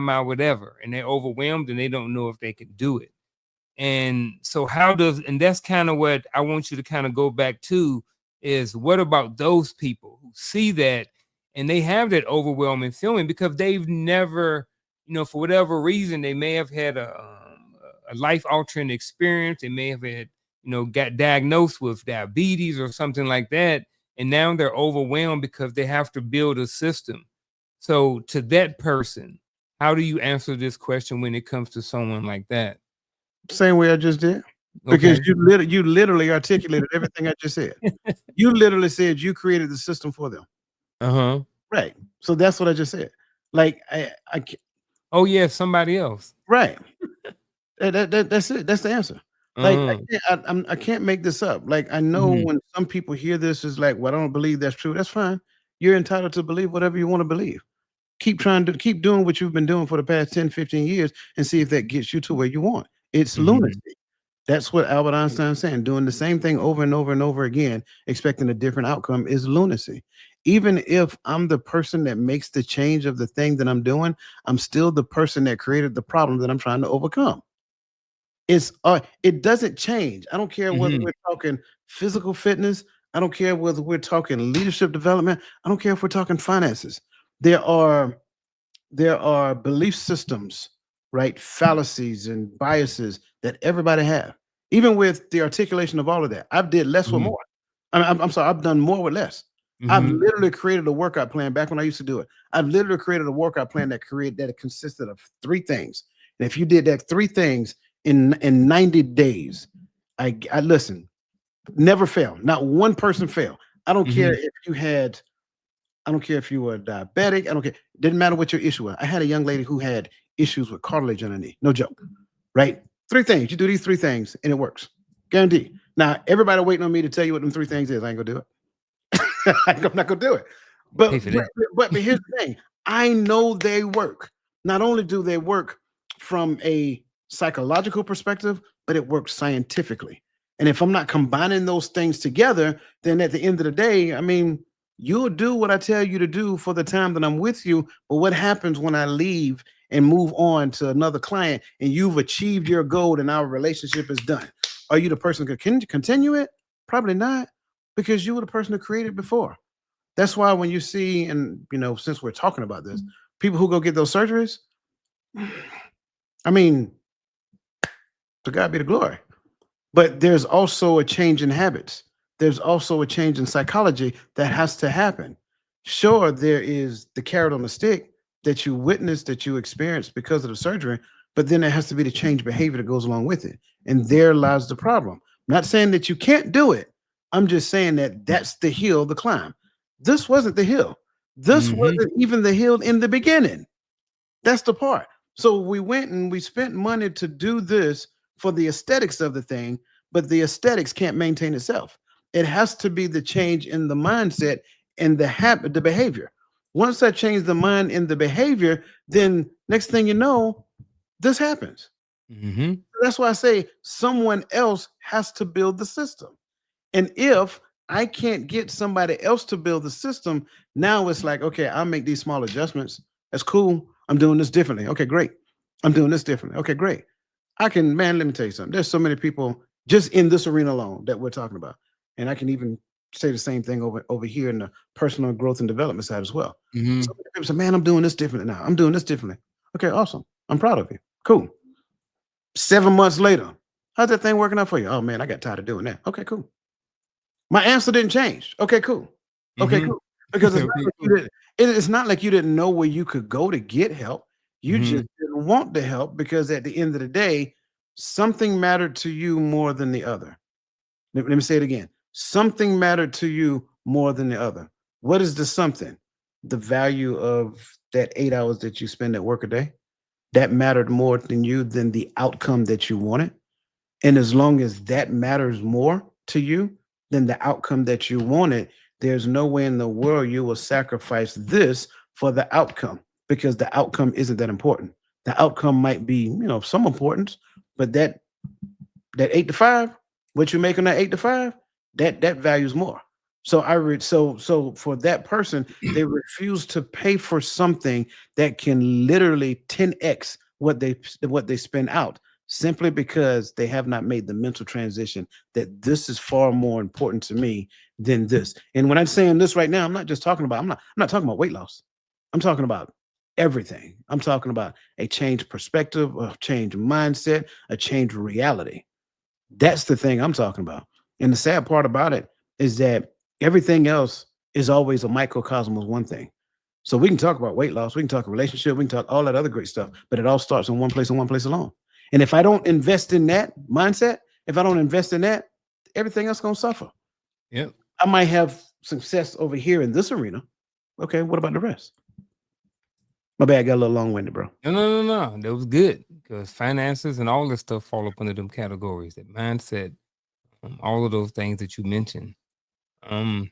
my whatever, and they're overwhelmed and they don't know if they can do it. And so and that's kind of what I want you to kind of go back to is what about those people who see that and they have that overwhelming feeling because they've never, for whatever reason, they may have had a life altering experience. They may have had, got diagnosed with diabetes or something like that. And now they're overwhelmed because they have to build a system. So to that person, how do you answer this question when it comes to someone like that? Same way I just did. Because Okay. you literally articulated everything I just said. You literally said you created the system for them. Uh-huh. Right. So that's what I just said. Like Oh, yeah, somebody else. right. That's it. That's the answer. Like Uh-huh. I can't make this up. Like I know Mhm. when some people hear this is like, well, I don't believe that's true. That's fine. You're entitled to believe whatever you want to believe. Keep doing what you've been doing for the past 10, 15 years and see if that gets you to where you want. It's Mhm. lunacy. That's what Albert Einstein's saying. Doing the same thing over and over and over again, expecting a different outcome is lunacy. Even if I'm the person that makes the change of the thing that I'm doing, I'm still the person that created the problem that I'm trying to overcome. It doesn't change. I don't care whether Mhm. we're talking physical fitness. I don't care whether we're talking leadership development. I don't care if we're talking finances. There are there are belief systems, right? Fallacies and biases that everybody have. Even with the articulation of all of that, I've did less with Mhm. more. I'm sorry, I've done more with less. I've Mhm. literally created a workout plan back when I used to do it. I've literally created a workout plan that consisted of three things. And if you did that three things in 90 days, I listen, never fail. Not one person fail. I don't care Mhm. if you had I don't care if you were diabetic. I don't care. Didn't matter what your issue was. I had a young lady who had issues with cartilage in her knee. No joke. Right? Three things. You do these three things and it works. Guarantee. Now, everybody waiting on me to tell you what them three things is. I ain't gonna do it. I'm not gonna do it. Pay But for but that. but here's the thing. I know they work. Not only do they work from a psychological perspective, but it works scientifically. And if I'm not combining those things together, then at the end of the day, I mean, you'll do what I tell you to do for the time that I'm with you. But what happens when I leave and move on to another client and you've achieved your goal and our relationship is done? Are you the person who can continue it? Probably not, because you were the person who created before. That's why when you see, and since we're talking about this, people who go get those surgeries, I mean, to God be the glory. But there's also a change in habits. There's also a change in psychology that has to happen. Sure, there is the carrot on the stick that you witnessed, that you experienced because of the surgery, but then there has to be the change behavior that goes along with it. And there lies the problem. I'm not saying that you can't do it. I'm just saying that that's the hill, the climb. This wasn't the hill. This Mhm. wasn't even the hill in the beginning. That's the part. So we went and we spent money to do this for the aesthetics of the thing, but the aesthetics can't maintain itself. It has to be the change in the mindset and the habit, the behavior. Once I change the mind and the behavior, then next thing you know, this happens. Mm-hmm. That's why I say someone else has to build the system. And if I can't get somebody else to build the system, now it's like, okay, I'll make these small adjustments. That's cool. I'm doing this differently. Okay, great. I'm doing this differently. Okay, great. I can, man, let me tell you something. There's so many people just in this arena alone that we're talking about. And I can even say the same thing over here in the personal growth and development side as well. So Mm-hmm. many people say, man, I'm doing this differently now. I'm doing this differently. Okay, awesome. I'm proud of you. Cool. 7 months later, how's that thing working out for you? Oh man, I got tired of doing that. Okay, cool. My answer didn't change. Okay, cool. Okay, Mm-hmm. cool. Because it's not Okay, like you cool. didn't it's not like you didn't know where you could go to get help. You Mm-hmm. just didn't want the help because at the end of the day, something mattered to you more than the other. Let me say it again. Something mattered to you more than the other. What is the something? The value of that 8 hours that you spend at work a day. That mattered more than you than the outcome that you wanted. And as long as that matters more to you than the outcome that you wanted, there's no way in the world you will sacrifice this for the outcome because the outcome isn't that important. The outcome might be, of some importance, but that 8 to 5, what you make on that 8 to 5, that values more. So I read so for that person, they refuse to pay for something that can literally 10x what they spend out simply because they have not made the mental transition that this is far more important to me than this. And when I'm saying this right now, I'm not talking about weight loss. I'm talking about everything. I'm talking about a changed perspective, a changed mindset, a changed reality. That's the thing I'm talking about. And the sad part about it is that everything else is always a microcosm of one thing. So we can talk about weight loss, we can talk relationship, we can talk all that other great stuff, but it all starts in one place and one place alone. And if I don't invest in that mindset, if I don't invest in that, everything else gonna suffer. Yep. I might have success over here in this arena. Okay, what about the rest? My bad, I got a little long-winded, bro. No, no, no, no. That was good because finances and all this stuff fall up under them categories. That mindset, all of those things that you mentioned. Um,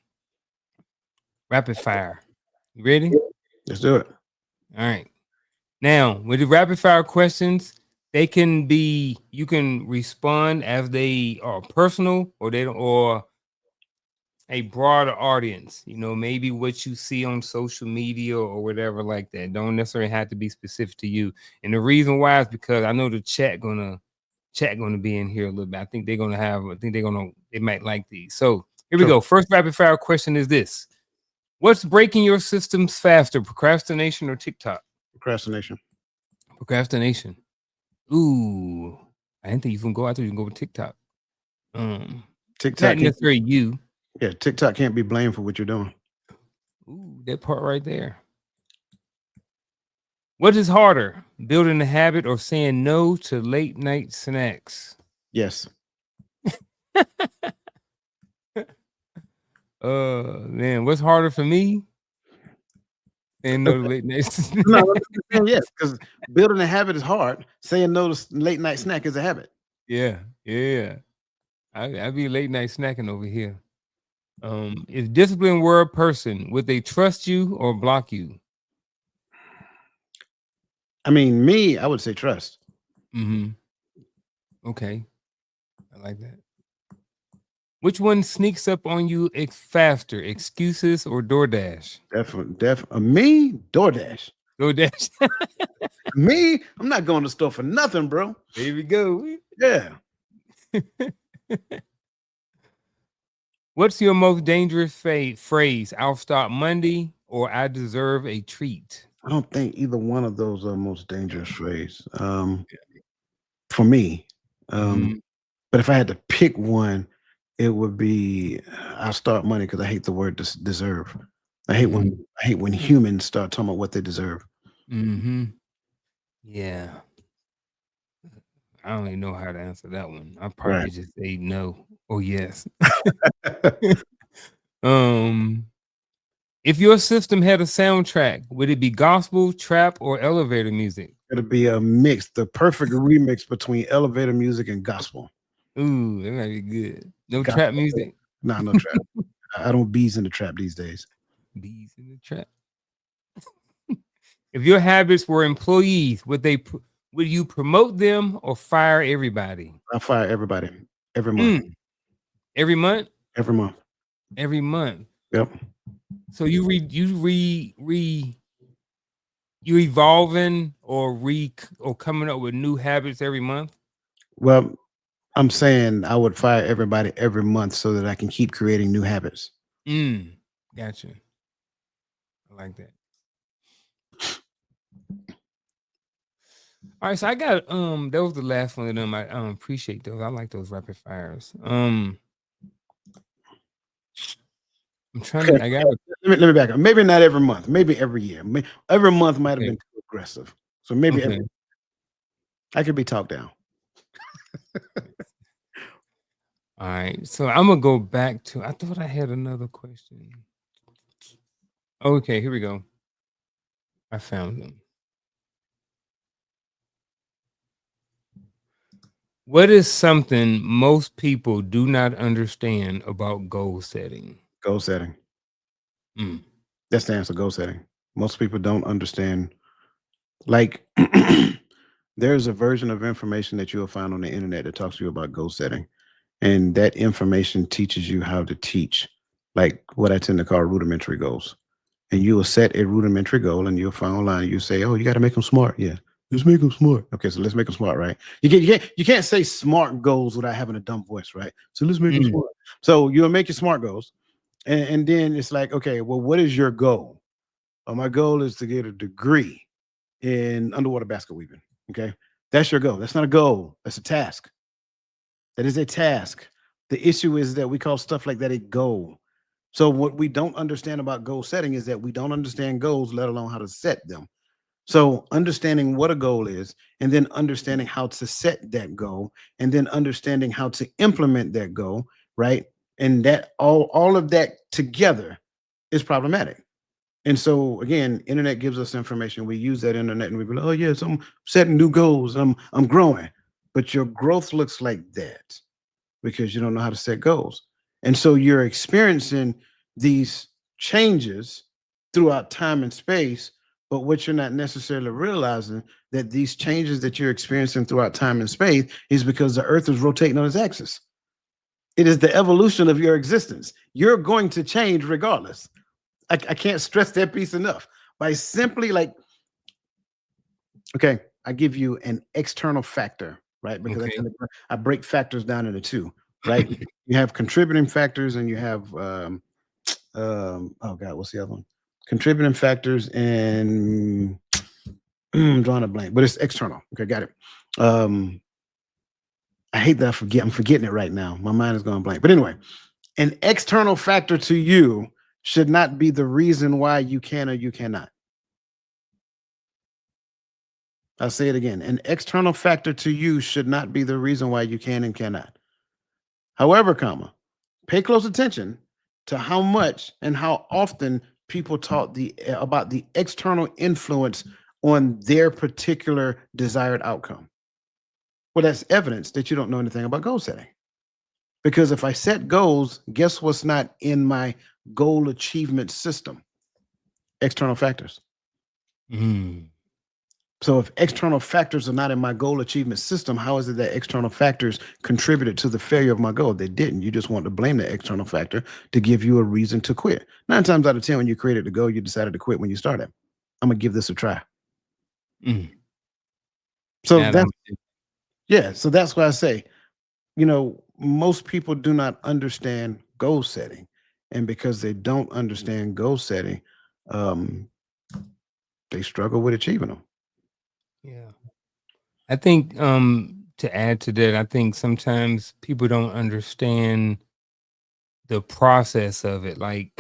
Rapid fire. You ready? Let's do it. All right. Now, with the rapid fire questions, they can be you can respond as they are personal or they don't or a broader audience, maybe what you see on social media or whatever like that. Don't necessarily have to be specific to you. And the reason why is because I know the chat gonna be in here a little bit. They might like these. So here we Sure. go. First rapid fire question is this. What's breaking your systems faster, procrastination or TikTok? Procrastination. Procrastination. Ooh, I didn't think you can go out there. You can go with TikTok. Um, TikTok Not can't necessarily you. yeah, TikTok can't be blamed for what you're doing. Ooh, that part right there. What is harder, building a habit or saying no to late night snacks? Yes. Man, what's harder for me? Saying no to late night No, snacks. I'm saying yes, because building a habit is hard. Saying no to late night snack is a habit. Yeah, yeah. I be late night snacking over here. Is disciplined word person, would they trust you or block you? I mean, me, I would say trust. Mm-hmm. Okay. I like that. Which one sneaks up on you faster, excuses or DoorDash? Definitely. Me, DoorDash. DoorDash. Me, I'm not going to the store for nothing, bro. There we go. Yeah. What's your most dangerous phrase? I'll start Monday or I deserve a treat. I don't think either one of those are most dangerous phrase. For me. Um, Mhm, but if I had to pick one, it would be I'll start money because I hate the word deserve. I hate when mhm, I hate when humans start talking about what they deserve. mhm. Yeah, I don't even know how to answer that one. I Right. probably just say no or yes. Um, If your system had a soundtrack, would it be gospel, trap, or elevator music? It'll be a mix, the perfect remix between elevator music and gospel. Ooh, that might be good. No trap Gospel. music. Nah, no trap. I don't bees in the trap these days. Bees in the trap. If your habits were employees, would you promote them or fire everybody? I fire everybody every month. Mm, every month, Every month. every month. Yep. So you evolving or coming up with new habits every month. Well, I'm saying I would fire everybody every month so that I can keep creating new habits. Mm, gotcha. I like that. All right, so I got that was the last one of them. I appreciate those. I like those rapid fires. I'm trying Okay. to. I got Let me back up. Maybe not every month. Maybe every year. Every month might have okay. been too aggressive. So maybe Okay. I could be talked down. All right. So I'm gonna go back to. I thought I had another question. Okay, here we go. I found them. What is something most people do not understand about goal setting? Goal setting. Mm, That stands for goal setting. Most people don't understand. Like, there's a version of information that you'll find on the internet that talks to you about goal setting. And that information teaches you how to teach, like what I tend to call rudimentary goals. And you will set a rudimentary goal and you'll find online, you say, oh, you got to make them smart. Yeah. Let's make them smart. Okay, so let's make them smart, right? You can't say smart goals without having a dumb voice, right? So let's make them mm, smart. So you'll make your smart goals. And then it's like, okay, well, what is your goal? My goal is to get a degree in underwater basket weaving. Okay. That's your goal. That's not a goal. That's a task. That is a task. The issue is that we call stuff like that a goal. So what we don't understand about goal setting is that we don't understand goals, let alone how to set them. So understanding what a goal is, and then understanding how to set that goal, and then understanding how to implement that goal, right? And that all of that together is problematic. And so again, internet gives us information. We use that internet and we be like, oh yes, I'm setting new goals. I'm growing. But your growth looks like that because you don't know how to set goals. And so you're experiencing these changes throughout time and space, but what you're not necessarily realizing that these changes that you're experiencing throughout time and space is because the earth is rotating on its axis. It is the evolution of your existence. You're going to change regardless. I can't stress that piece enough. By simply like, okay, I give you an external factor, right? Because okay. I break factors down into two, right? You have contributing factors and you have oh god, what's the other one? Contributing factors and I'm drawing a blank, but it's external. Okay, got it. I hate that I forget. I'm forgetting it right now. My mind is going blank. But anyway, an external factor to you should not be the reason why you can or you cannot. I'll say it again. An external factor to you should not be the reason why you can and cannot. However, comma, pay close attention to how much and how often people talk about the external influence on their particular desired outcome. Well, that's evidence that you don't know anything about goal setting. Because if I set goals, guess what's not in my goal achievement system? External factors. Mm, So if external factors are not in my goal achievement system, how is it that external factors contributed to the failure of my goal? They didn't. You just want to blame the external factor to give you a reason to quit. 9 times out of 10, when you created the goal, you decided to quit when you started. I'm gonna give this a try. mm. So Now that that's I'm yeah. So that's why I say, most people do not understand goal setting, and because they don't understand goal setting, um, they struggle with achieving them. yeah. I think to add to that, I think sometimes people don't understand the process of it. Like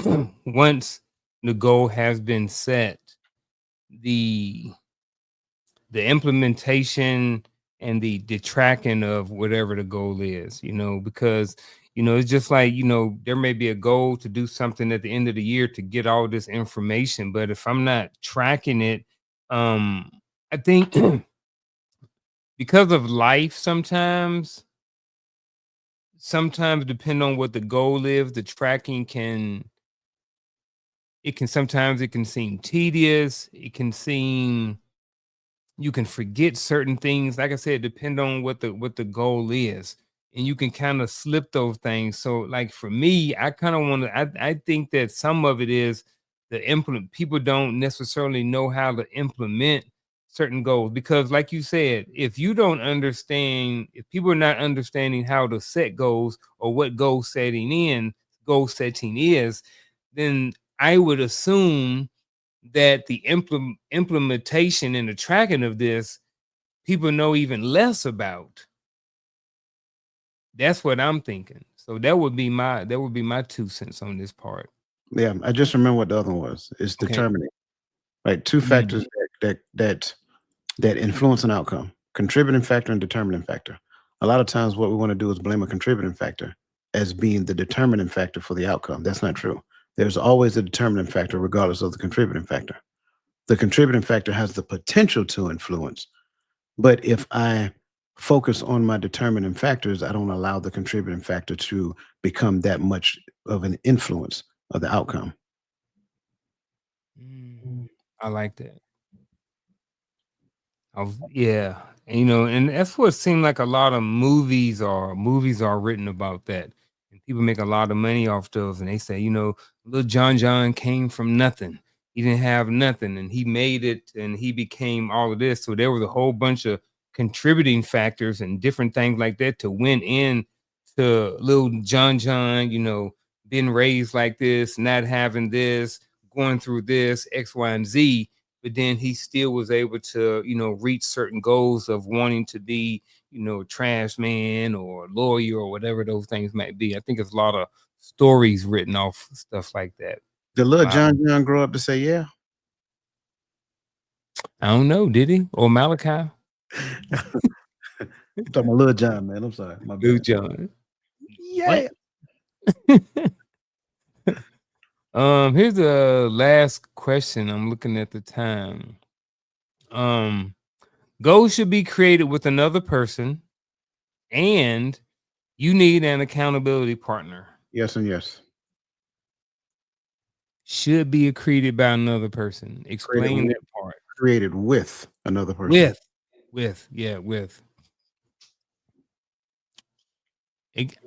once the goal has been set, the the implementation and the tracking of whatever the goal is, because It's just like, there may be a goal to do something at the end of the year to get all this information, but if I'm not tracking it, um, I think because of life sometimes depend on what the goal is, the tracking sometimes it can seem tedious, it can seem you can forget certain things. Like I said, depend on what the goal is, and you can kind of slip those things. So, like for me, I kind of want to. I think that some of it is the implement. People don't necessarily know how to implement certain goals because, like you said, if you don't understand, if people are not understanding how to set goals or what goal setting is, then I would assume that the implementation and the tracking of this, people know even less about. That's what I'm thinking. So that would be my 2 cents on this part. Yeah, I just remember what the other one was. It's Okay. determining. Right, two Mm. factors that influence an outcome: contributing factor and determining factor. A lot of times, what we want to do is blame a contributing factor as being the determining factor for the outcome. That's not true. There's always a determining factor, regardless of the contributing factor. The contributing factor has the potential to influence, but if I focus on my determining factors, I don't allow the contributing factor to become that much of an influence of the outcome. Mm. I like that. Yeah, and that's what seemed like a lot of movies are written about that, and people make a lot of money off those, and they say, little John came from nothing. He didn't have nothing, and he made it, and he became all of this. So there was a whole bunch of contributing factors and different things like that to win in to little John, being raised like this, not having this, going through this X, Y, and Z, but then he still was able to, reach certain goals of wanting to be, a trash man or a lawyer or whatever those things might be. I think it's a lot of stories written off stuff like that. Did little Wow. John grow up to say, "Yeah"? I don't know, did he? Or Malachi? I'm talking about Lil John, man. I'm sorry, my Lil bad. John. What? Yeah. Here's the last question. I'm looking at the time. Um, Goals should be created with another person, and you need an accountability partner. Yes and yes. Should be created by another person. Created Explain w that part. created with another person. With, with.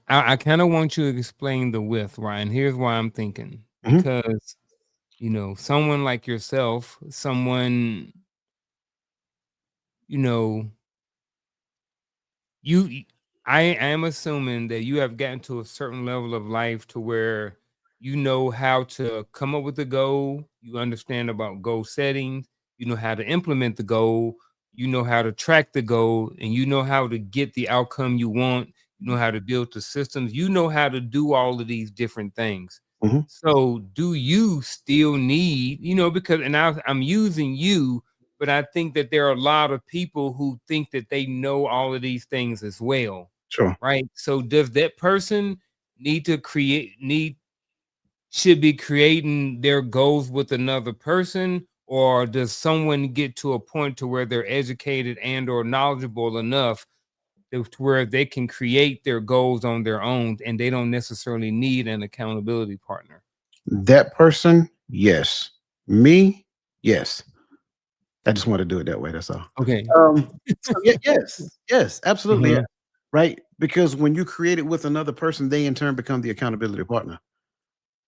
I kind of want you to explain the with, Ryan. Here's why I'm thinking. Mhm. Because, someone like yourself, someone, you know, you I am assuming that you have gotten to a certain level of life to where you know how to come up with a goal, you understand about goal settings, you know how to implement the goal, you know how to track the goal, and you know how to get the outcome you want, you know how to build the systems, you know how to do all of these different things. Mhm. So do you still need, because and I'm using you, but I think that there are a lot of people who think that they know all of these things as well, Sure. right? So does that person need to create need should be creating their goals with another person, or does someone get to a point to where they're educated and or knowledgeable enough to where they can create their goals on their own and they don't necessarily need an accountability partner? That person, yes. Me, yes. I just wanna do it that way, that's all. Okay. So yes, yes, absolutely, yeah, Uh-huh. right? Because when you create it with another person, they in turn become the accountability partner.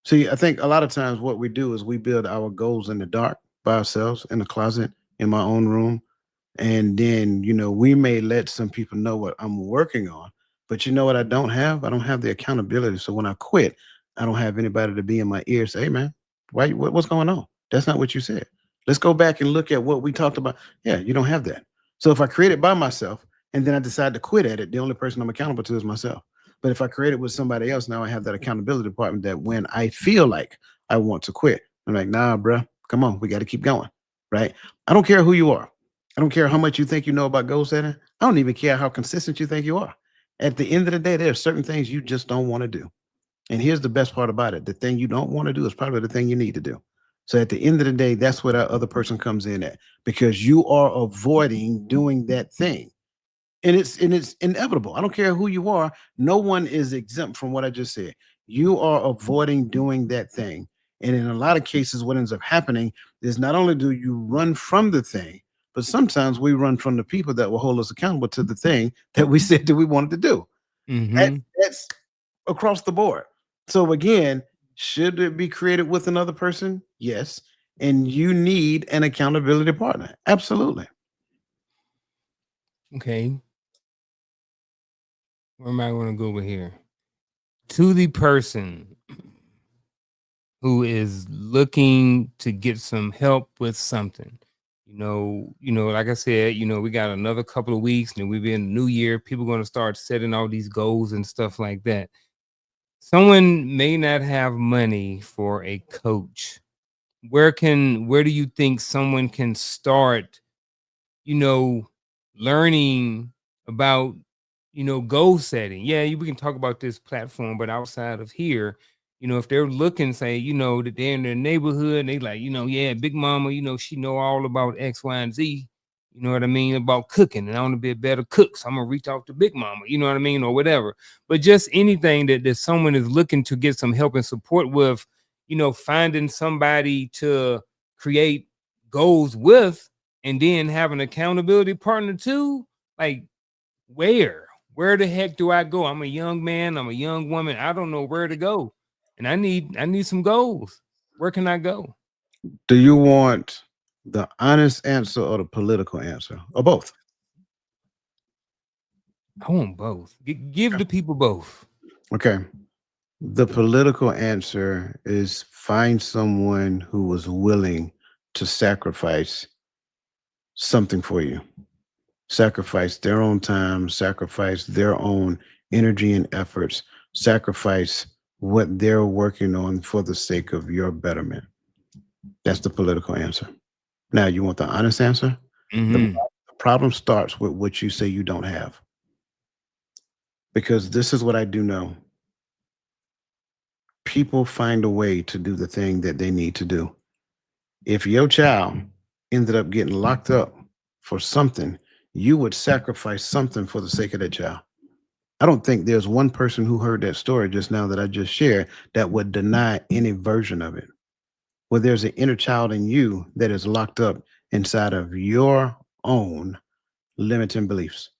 See, I think a lot of times what we do is we build our goals in the dark by ourselves in the closet, in my own room, and then, we may let some people know what I'm working on, but you know what I don't have? I don't have the accountability. So when I quit, I don't have anybody to be in my ear say, "Hey man, what's going on? That's not what you said. Let's go back and look at what we talked about." Yeah, you don't have that. So if I create it by myself and then I decide to quit at it, the only person I'm accountable to is myself. But if I create it with somebody else, now I have that accountability department that when I feel like I want to quit, I'm like, "Nah, bruh, come on, we got to keep going." Right? I don't care who you are. I don't care how much you think you know about goal setting. I don't even care how consistent you think you are. At the end of the day, there are certain things you just don't want to do. And here's the best part about it: the thing you don't want to do is probably the thing you need to do. So at the end of the day, that's where that other person comes in at, because you are avoiding doing that thing. And it's inevitable. I don't care who you are. No one is exempt from what I just said. You are avoiding doing that thing. And in a lot of cases, what ends up happening is not only do you run from the thing, but sometimes we run from the people that will hold us accountable to the thing that we said that we wanted to do. Mm-hmm. That's across the board. So again, should it be created with another person? Yes. And you need an accountability partner. Absolutely. Okay. Where am I going to go with here? To the person who is looking to get some help with something. Like I said, we got another couple of weeks and then we've been new year. People going to start setting all these goals and stuff like that. Someone may not have money for a coach. Where do you think someone can start, you know, learning about, goal setting? Yeah, we can talk about this platform, but outside of here, if they're looking, say, that they're in their neighborhood, and they like, yeah, Big Mama, she know all about X, Y, and Z. You know what I mean about cooking, and I want to be a better cook, so I'm gonna reach out to Big Mama. You know what I mean, or whatever. But just anything that someone is looking to get some help and support with, finding somebody to create goals with, and then have an accountability partner too. Like, where the heck do I go? I'm a young man, I'm a young woman, I don't know where to go, and I need some goals. Where can I go? Do you want the honest answer or the political answer or both? I want both. Give the people both. Okay. The political answer is find someone who was willing to sacrifice something for you, sacrifice their own time, sacrifice their own energy and efforts, sacrifice what they're working on for the sake of your betterment. That's the political answer. Now, you want the honest answer? Hmm. The problem starts with what you say you don't have. Because this is what I do know: people find a way to do the thing that they need to do. If your child ended up getting locked up for something, you would sacrifice something for the sake of that child. I don't think there's one person who heard that story just now that I just shared that would deny any version of it. Well, there's an inner child in you that is locked up inside of your own limiting beliefs.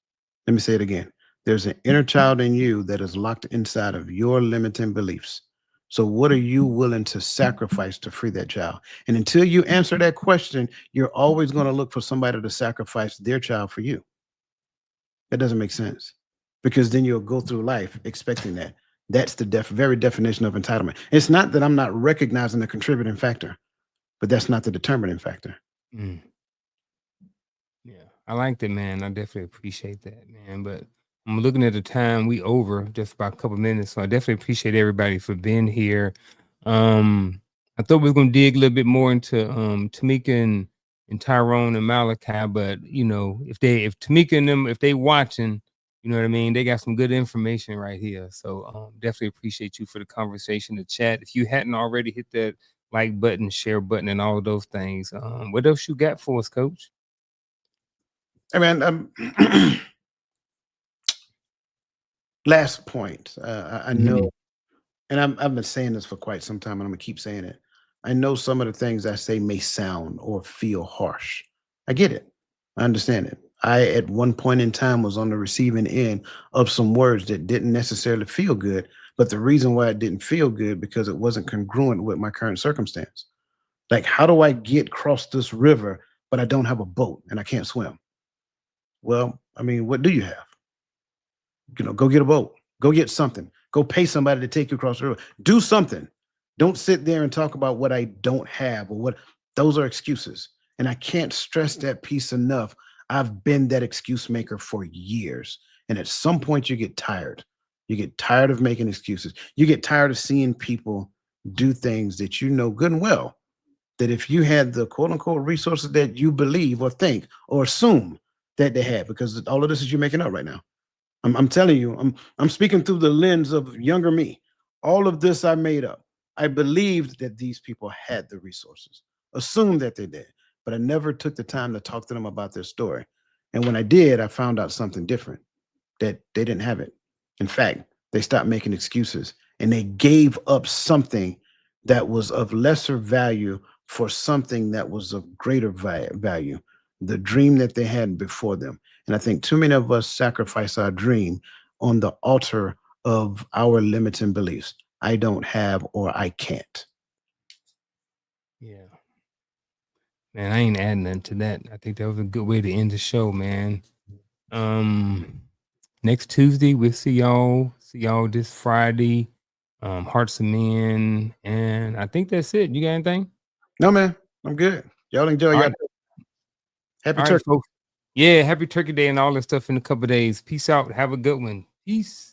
Let me say it again. There's an inner child in you that is locked inside of your limiting beliefs. So, what are you willing to sacrifice to free that child? And until you answer that question, you're always going to look for somebody to sacrifice their child for you. That doesn't make sense, because then you'll go through life expecting that. That's the very definition of entitlement. It's not that I'm not recognizing the contributing factor, but that's not the determining factor. Mm. Yeah, I like that, man. I definitely appreciate that, man. But I'm looking at the time. We over just about a couple minutes, so I definitely appreciate everybody for being here. I thought we were gonna dig a little bit more into Tamika and Tyrone and Malachi, but if Tamika and them, if they watching, you know what I mean, they got some good information right here. So definitely appreciate you for the conversation, the chat. If you hadn't already, hit that like button, share button, and all of those things. What else you got for us, Coach? I mean, last point. I know, Mhm. and I've been saying this for quite some time, and I'm gonna keep saying it. I know some of the things I say may sound or feel harsh. I get it. I understand it. I, at one point in time, was on the receiving end of some words that didn't necessarily feel good. But the reason why it didn't feel good, because it wasn't congruent with my current circumstance. Like, how do I get across this river, but I don't have a boat and I can't swim? Well, I mean, what do you have? Go get a boat, go get something, go pay somebody to take you across the river, do something. Don't sit there and talk about what I don't have or what. Those are excuses, and I can't stress that piece enough. I've been that excuse maker for years, and at some point you get tired. You get tired of making excuses. You get tired of seeing people do things that you know good and well that if you had the quote unquote resources that you believe or think or assume that they had, because all of this is you making up right now, I'm telling you, I'm speaking through the lens of younger me. All of this I made up. I believed that these people had the resources, assumed that they did, but I never took the time to talk to them about their story. And when I did, I found out something different, that they didn't have it. In fact, they stopped making excuses and they gave up something that was of lesser value for something that was of greater value, the dream that they had before them. And I think too many of us sacrifice our dream on the altar of our limiting beliefs. I don't have or I can't. Yeah. Man, I ain't adding nothing to that. I think that was a good way to end the show, man. Next Tuesday, we'll see y'all. See y'all this Friday. Hearts of Men. And I think that's it. You got anything? No, man, I'm good. Y'all enjoy All y'all. right. Happy All right, turkey. folks. Yeah, happy Turkey Day and all that stuff in a couple days. Peace out. Have a good one. Peace.